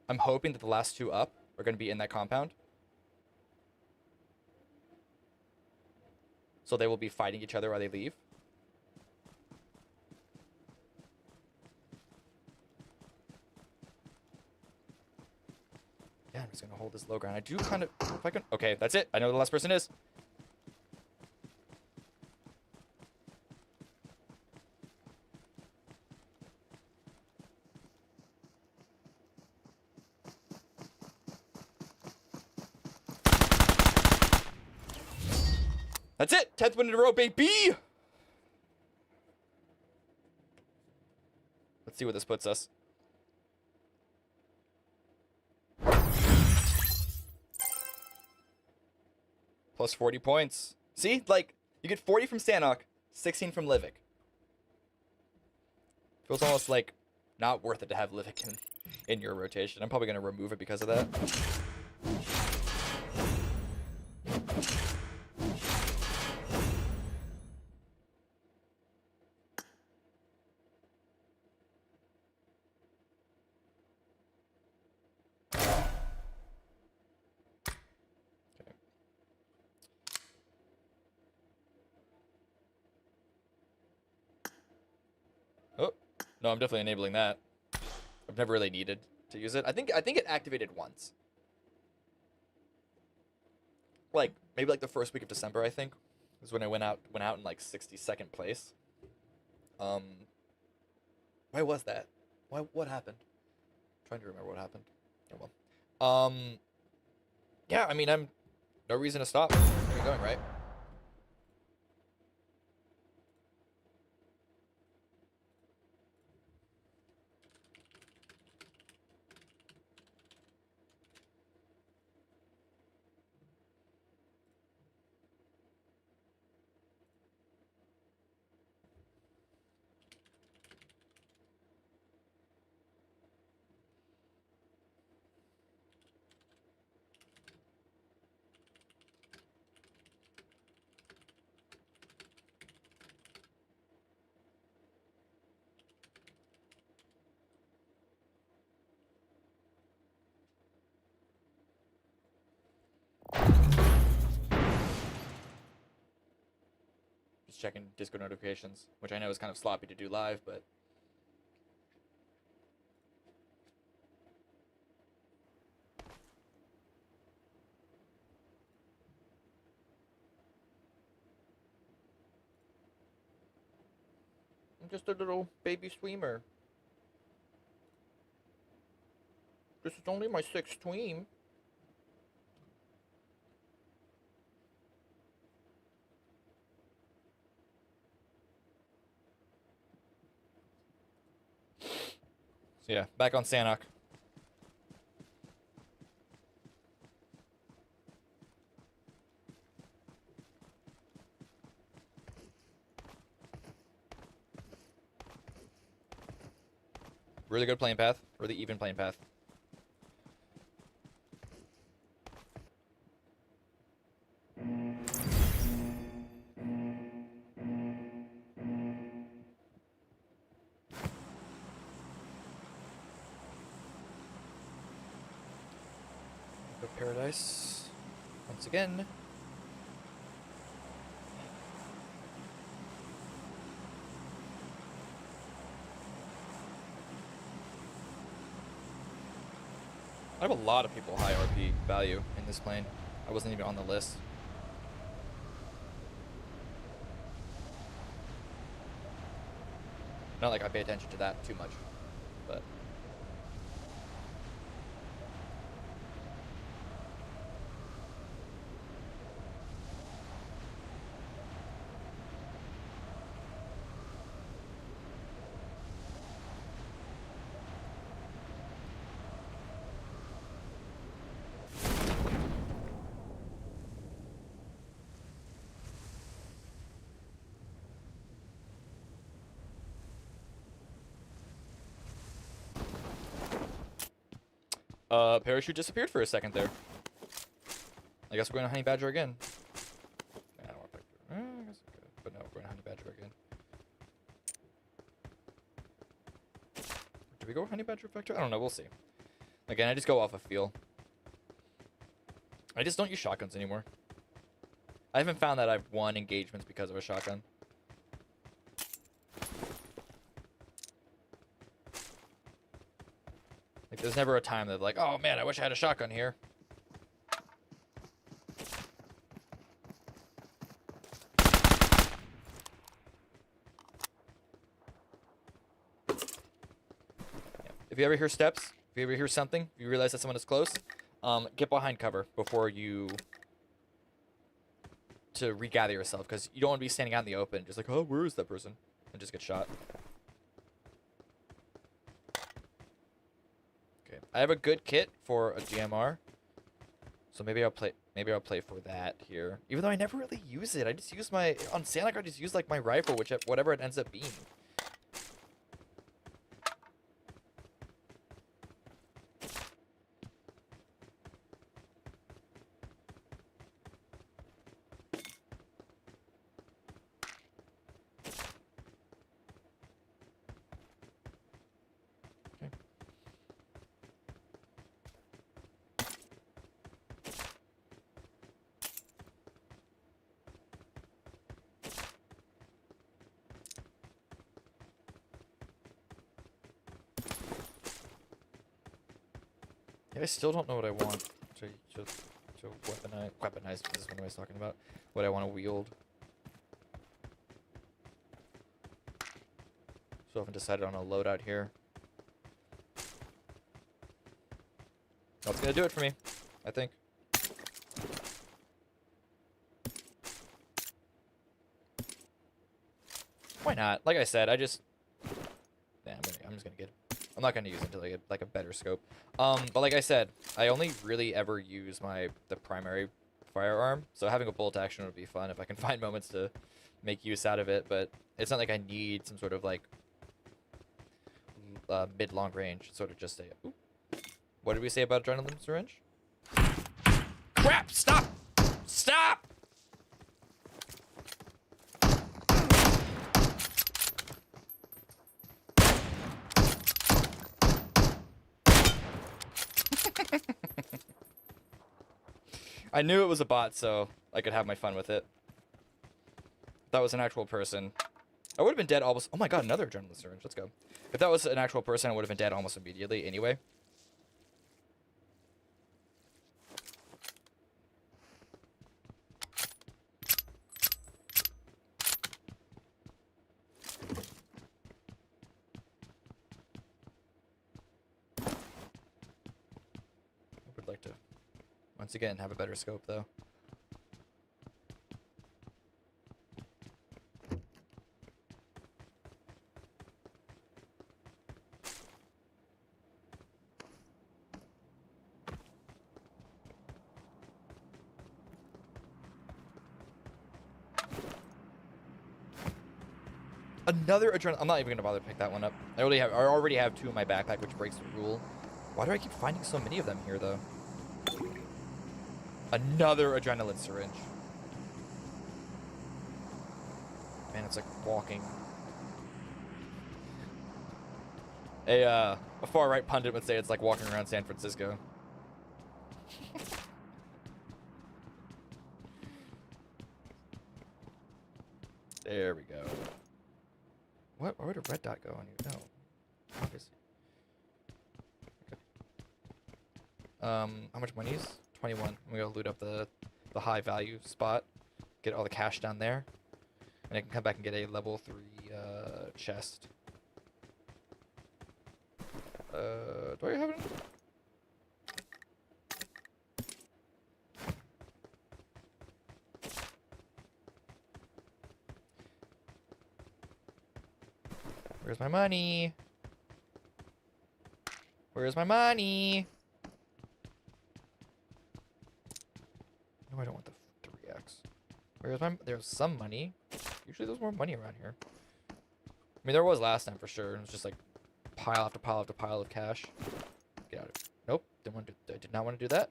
I'm hoping that the last 2 up are gonna be in that compound. So they will be fighting each other while they leave. Yeah, I'm just gonna hold this low ground. I do kind of, if I can, okay, that's it. I know who the last person is. That's it. 10th win in a row, baby. Let's see where this puts us. plus 40 points. See, like, you get 40 from Stanok, 16 from Livik. Feels almost like not worth it to have Livik in your rotation. I'm probably going to remove it because of that. Oh, no, I'm definitely enabling that. I've never really needed to use it. I think it activated once. Like maybe like the first week of December, I think, is when I went out in like 62nd place. Why was that? What happened? I'm trying to remember what happened. Oh well. Yeah, I mean, I'm no reason to stop. We're going, right? Just checking Discord notifications, which I know is kind of sloppy to do live, but I'm just a little baby streamer. This is only my 6th stream. So yeah, back on Sanok. Really good playing path, really even playing path. Go Paradise once again. I have a lot of people high RP value in this plane. I wasn't even on the list. Not like I pay attention to that too much, but parachute disappeared for a second there. I guess we're going to Honey Badger again. Nah, I don't want Vector. I guess I could, but no, we're going to Honey Badger again. Do we go Honey Badger Vector? I don't know, we'll see. Again, I just go off a feel. I just don't use shotguns anymore. I haven't found that I've won engagements because of a shotgun. Like, there's never a time that like, oh man, I wish I had a shotgun here. Yeah. If you ever hear steps, if you ever hear something, if you realize that someone is close, get behind cover before you to regather yourself, because you don't want to be standing out in the open just like, oh, where is that person, and just get shot. Okay, I have a good kit for a GMR, so maybe I'll play. Maybe I'll play for that here. Even though I never really use it. I just use my... On Sanic, I just use, like, my rifle, whatever it ends up being. Yeah, I still don't know what I want to weaponize. This is what I was talking about. What I want to wield. So I haven't decided on a loadout here. That's gonna do it for me, I think. Why not? Like I said, I just... Yeah, I'm just gonna get... I'm not gonna use it until I get like a better scope. But like I said, I only really ever use the primary firearm, so having a bolt action would be fun if I can find moments to make use out of it. But it's not like I need some sort of like mid-long range. It's sort of just a... Ooh. What did we say about adrenaline syringe? Crap! Stop! Stop! I knew it was a bot, so I could have my fun with it. If that was an actual person, I would have been dead almost... Oh my god, another adrenaline syringe. Let's go. If that was an actual person, I would have been dead almost immediately anyway. I would like to, once again, have a better scope, though. Another adrenaline... I'm not even going to bother to pick that one up. I already have 2 in my backpack, which breaks the rule. Why do I keep finding so many of them here, though? Another adrenaline syringe. Man, it's like walking. A far-right pundit would say it's like walking around San Francisco. There we go. What? Where would a red dot go on you? No. Obviously. Okay. How much money is? 21. I'm gonna go loot up the high value spot. Get all the cash down there. And I can come back and get a level 3 chest. Do I have it? Where's my money? Where's my money? No, I don't want the 3x. Where's my... There's some money. Usually there's more money around here. I mean, there was last time for sure. It was just like pile after pile after pile of cash. Get out of it. Nope. Didn't want to. I did not want to do that.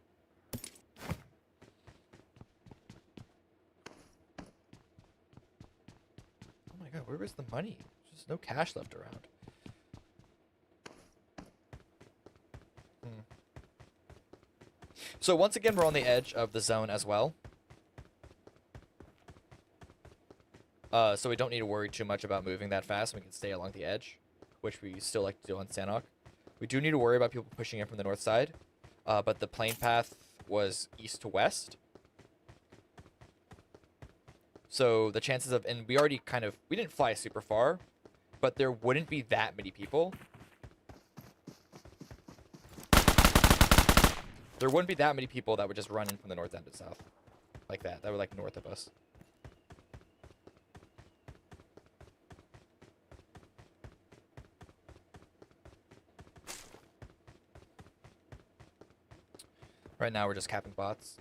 Oh my god, where was the money? There's just no cash left around. So once again, we're on the edge of the zone as well. So we don't need to worry too much about moving that fast. We can stay along the edge, which we still like to do on Sanhok. We do need to worry about people pushing in from the north side, but the plane path was east to west. So the chances of... And we already kind of... We didn't fly super far, but there wouldn't be that many people. There wouldn't be that many people that would just run in from the north end to south. Like that. That were like north of us. Right now we're just capping bots.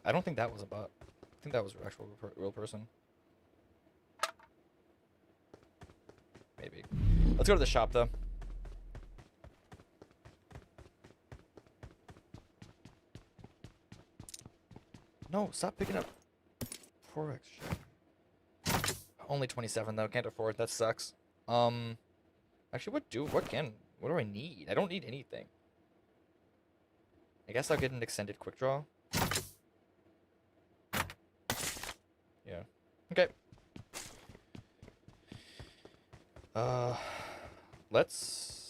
I don't think that was a bot. I think that was an actual real person. Maybe. Let's go to the shop, though. No, stop picking up 4x shit. Only 27 though. Can't afford. That sucks. Actually, what do I need? I don't need anything. I guess I'll get an extended quick draw. Yeah. Okay. Let's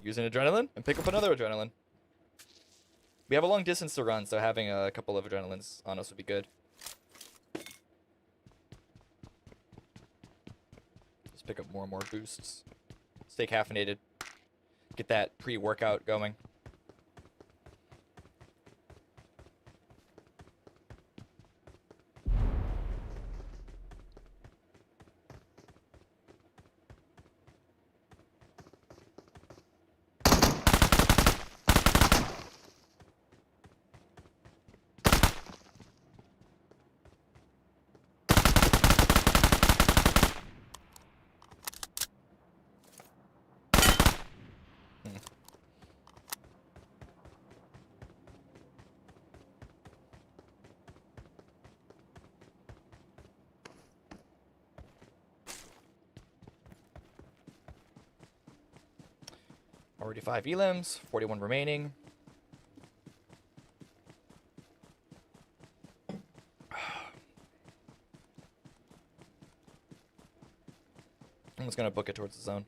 use an adrenaline and pick up another adrenaline. We have a long distance to run, so having a couple of adrenalines on us would be good. Just pick up more and more boosts. Stay caffeinated. Get that pre-workout going. Already 5 elims, 41 remaining. I'm just gonna book it towards the zone.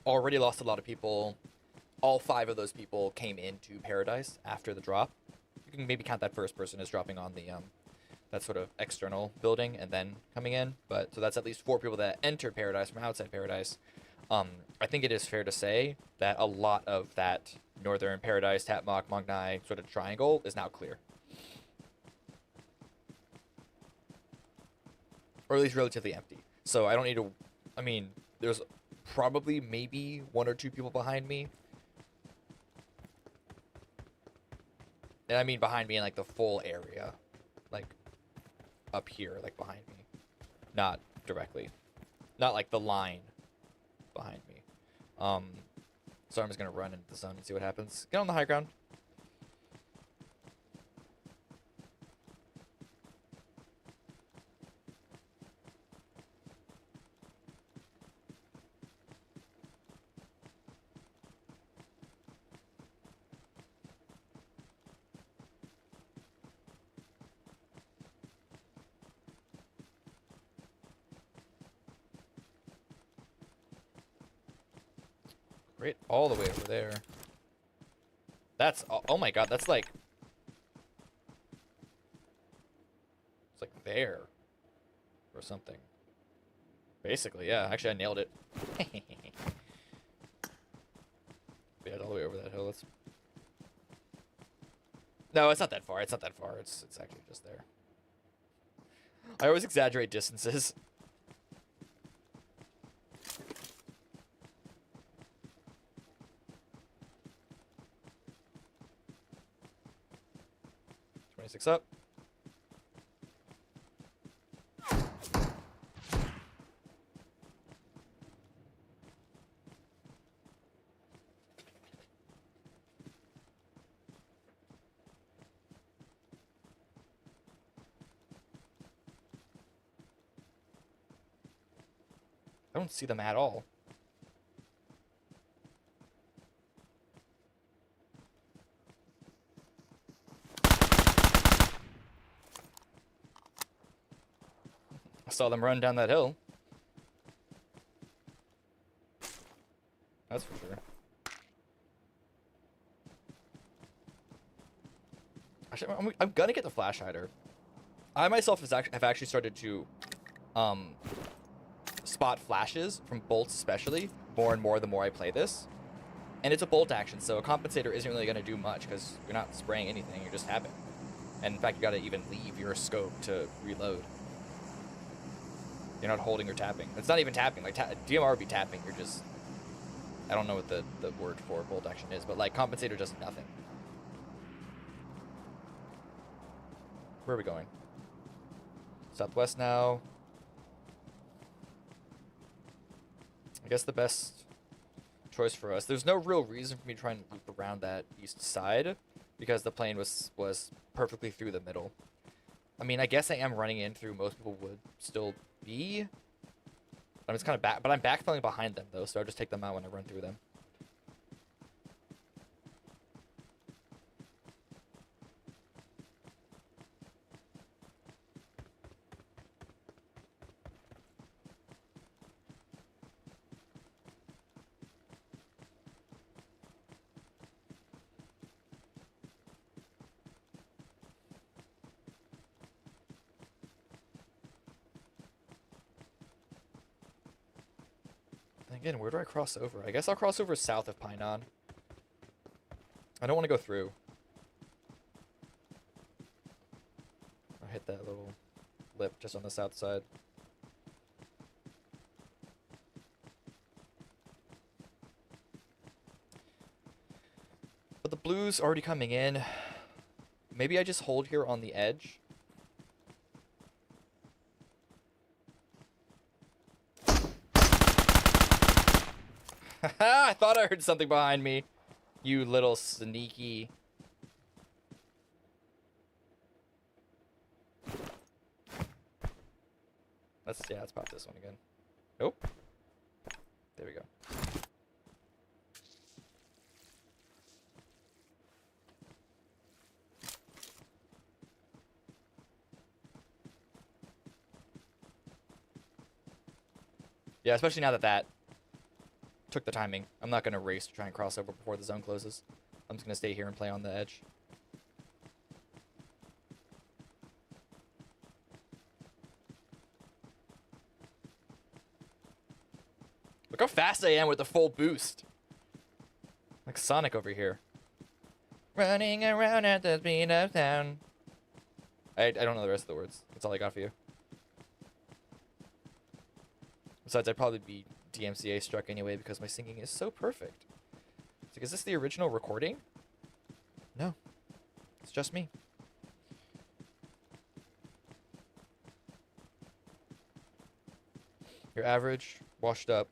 Already lost a lot of people. All 5 of those people came into Paradise after the drop. You can maybe count that first person as dropping on the that sort of external building and then coming in. But so that's at least 4 people that entered Paradise from outside Paradise. I think it is fair to say that a lot of that northern Paradise, Tatmok, Magnai sort of triangle is now clear. Or at least relatively empty. So I don't need to... I mean, there's probably maybe 1 or 2 people behind me. And I mean behind me in like the full area. Like up here, like behind me. Not directly. Not like the line behind me. So I'm just gonna run into the sun and see what happens. Get on the high ground. Right all the way over there. That's, oh my god, that's like... It's like there. Or something. Basically, yeah. Actually, I nailed it. Yeah, all the way over that hill. That's... No, it's not that far. It's not that far. It's actually just there. I always exaggerate distances. Up. I don't see them at all. I saw them run down that hill. That's for sure. Actually, I'm gonna get the flash hider. I myself have actually started to spot flashes from bolts, especially more and more the more I play this. And it's a bolt action, so a compensator isn't really going to do much because you're not spraying anything, you're just tapping. And in fact, you got to even leave your scope to reload. You're not holding or tapping. It's not even tapping. Like, DMR would be tapping. You're just... I don't know what the word for bolt action is, but, like, compensator does nothing. Where are we going? Southwest now. I guess the best choice for us. There's no real reason for me to try and loop around that east side because the plane was perfectly through the middle. I mean, I guess I am running in through most people would still be. I'm just kind of back, but I'm backfilling behind them though, so I'll just take them out when I run through them. Again, where do I cross over? I guess I'll cross over south of Pinon. I don't want to go through. I'll hit that little lip just on the south side. But the blue's already coming in. Maybe I just hold here on the edge. I thought I heard something behind me. You little sneaky. Let's pop this one again. Nope. There we go. Yeah, especially now that took the timing. I'm not going to race to try and cross over before the zone closes. I'm just going to stay here and play on the edge. Look how fast I am with the full boost. Like Sonic over here. Running around at the speed of sound. I don't know the rest of the words. That's all I got for you. Besides, I'd probably be DMCA struck anyway because my singing is so perfect. It's like, is this the original recording? No. It's just me. Your average, washed up,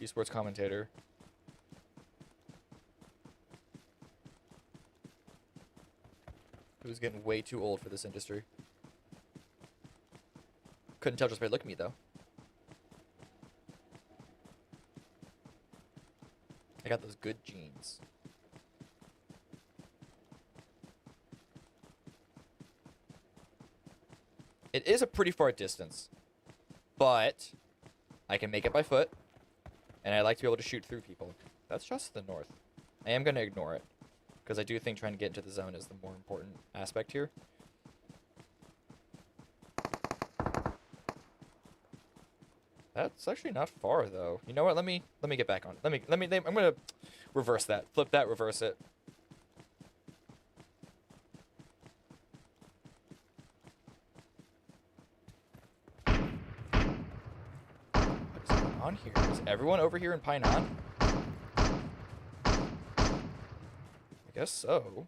esports commentator. Who's getting way too old for this industry. Couldn't tell just by looking at me, though. I got those good genes. It is a pretty far distance, but I can make it by foot, and I like to be able to shoot through people. That's just the north. I am going to ignore it, because I do think trying to get into the zone is the more important aspect here. That's actually not far though. You know what? Let me get back on. I'm gonna reverse that. Flip that, reverse it. What is going on here? Is everyone over here in Pinon? I guess so.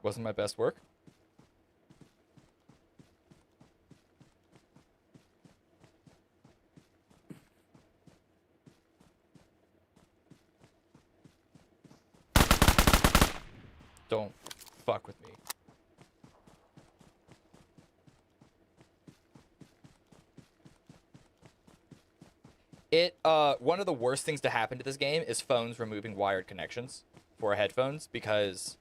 Wasn't my best work. Don't fuck with me. One of the worst things to happen to this game is phones removing wired connections for headphones, because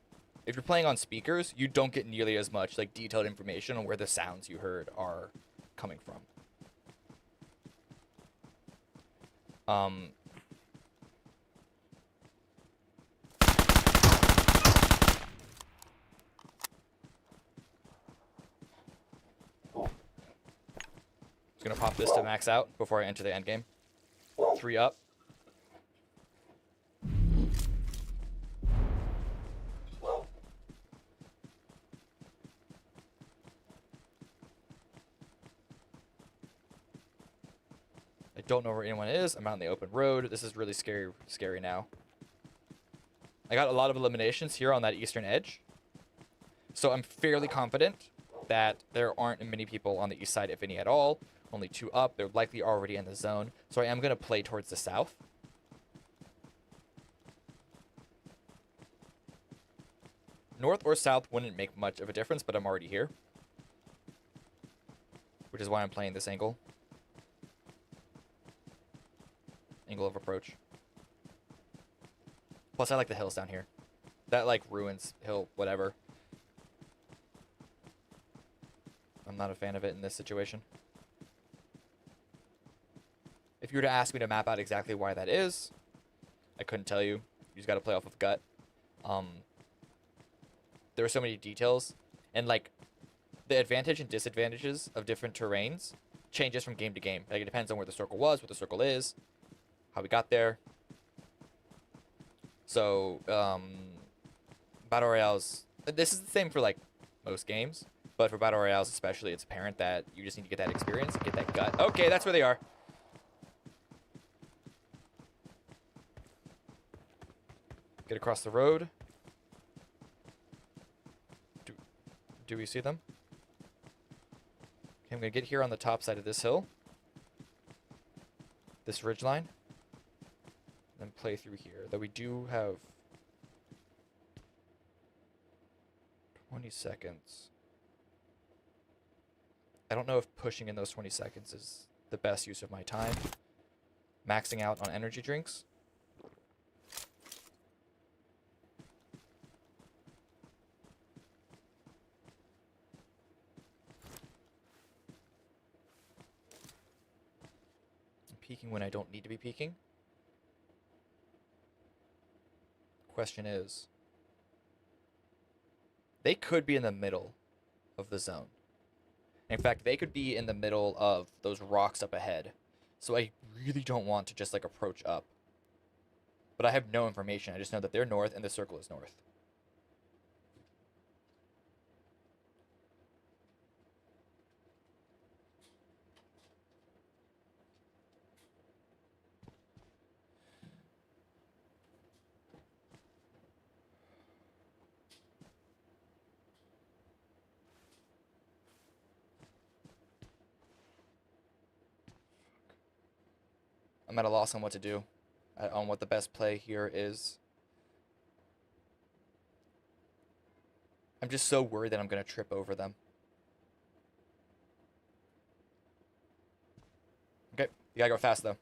If you're playing on speakers, you don't get nearly as much like detailed information on where the sounds you heard are coming from. Just gonna pop this to max out before I enter the end game. 3 up. I don't know where anyone is. I'm out in the open road. This is really scary now. I got a lot of eliminations here on that eastern edge. So I'm fairly confident that there aren't many people on the east side, if any at all. Only 2 up. They're likely already in the zone. So I am going to play towards the south. North or south wouldn't make much of a difference, but I'm already here. Which is why I'm playing this angle. Angle of approach. Plus, I like the hills down here. That, like, ruins hill, whatever. I'm not a fan of it in this situation. If you were to ask me to map out exactly why that is, I couldn't tell you. You just got to play off of gut. There are so many details. And, like, the advantage and disadvantages of different terrains changes from game to game. Like, it depends on where the circle was, what the circle is, how we got there. So, Battle Royales, this is the same for, like, most games. But for Battle Royales especially, it's apparent that you just need to get that experience, get that gut. Okay, that's where they are. Get across the road. Do we see them? Okay, I'm going to get here on the top side of this hill. This ridgeline. Then play through here. Though we do have 20 seconds. I don't know if pushing in those 20 seconds is the best use of my time. Maxing out on energy drinks. I'm peeking when I don't need to be peeking. Question is, they could be in the middle of the zone. In fact, they could be in the middle of those rocks up ahead. So I really don't want to just, like, approach up. But I have no information. I just know that they're north and the circle is north. I'm at a loss on what to do, on what the best play here is. I'm just so worried that I'm going to trip over them. Okay, you gotta go fast, though.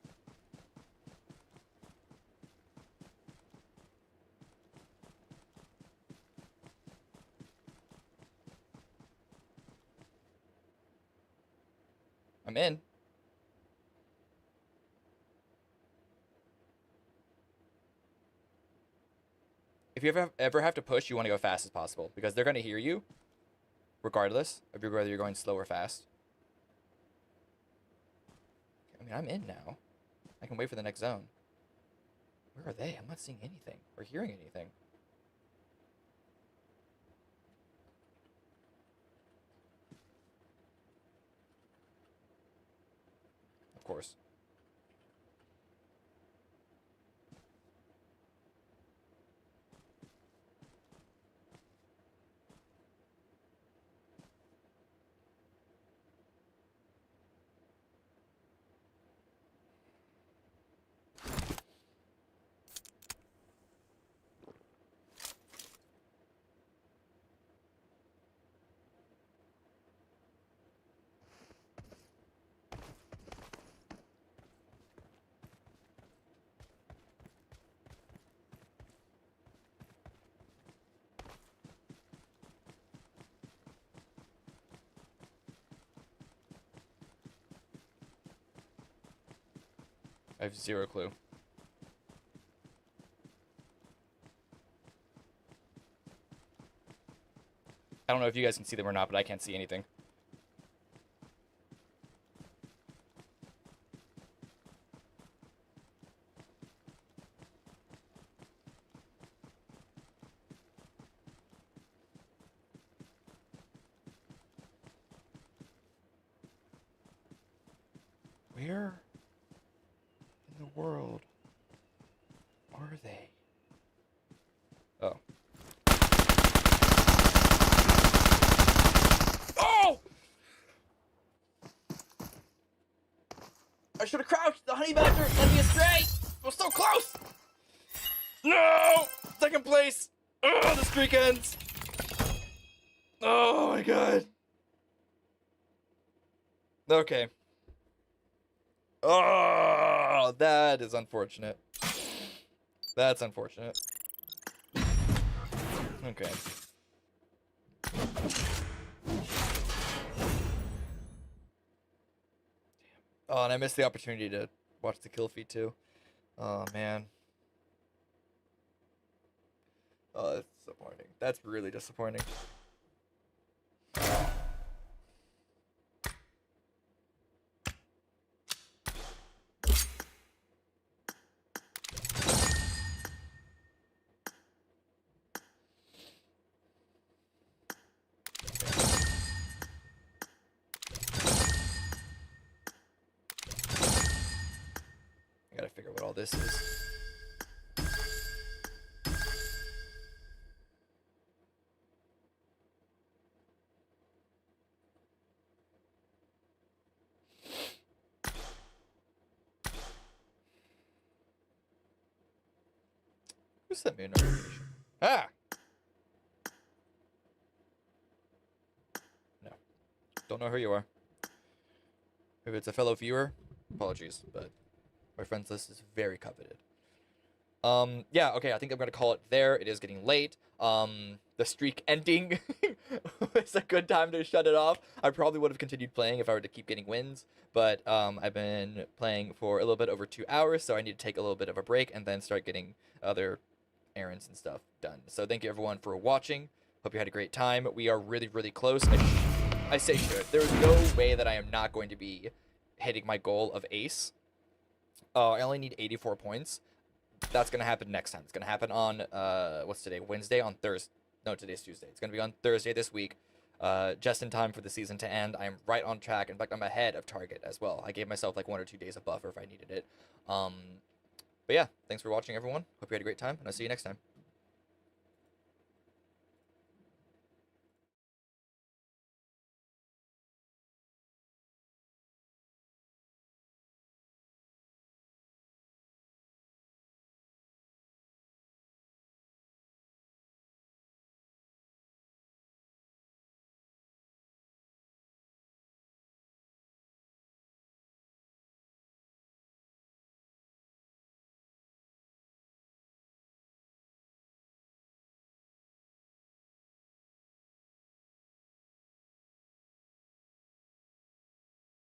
I'm in. If you ever have to push, you want to go fast as possible, because they're going to hear you, regardless of whether you're going slow or fast. I mean, I'm in now. I can wait for the next zone. Where are they? I'm not seeing anything or hearing anything. Of course. I have zero clue. I don't know if you guys can see them or not, but I can't see anything. Where in the world are they? Oh. Oh! I should have crouched. The honey badger led me astray. I was so close. No! Second place. Oh, the streak ends. Oh my god. Okay. Oh, that is unfortunate. That's unfortunate. Okay. Oh, and I missed the opportunity to watch the kill feed too. Oh, man. Oh, that's disappointing. That's really disappointing. I gotta figure out what all this is. Who sent me a notification? Ah! No. Don't know who you are. If it's a fellow viewer, apologies, but my friends list is very coveted. Yeah, okay, I think I'm gonna call it there. It is getting late. The streak ending is a good time to shut it off. I probably would have continued playing if I were to keep getting wins, but I've been playing for a little bit over 2 hours, so I need to take a little bit of a break and then start getting other errands and stuff done. So thank you everyone for watching. Hope you had a great time. We are really, really close. I say should. There's no way that I am not going to be hitting my goal of ace. I only need 84 points. That's going to happen next time. It's going to happen on, what's today? Wednesday? On Thursday. No, today's Tuesday. It's going to be on Thursday this week, just in time for the season to end. I am right on track. In fact, I'm ahead of target as well. I gave myself like 1 or 2 days of buffer if I needed it. But yeah, thanks for watching, everyone. Hope you had a great time, and I'll see you next time.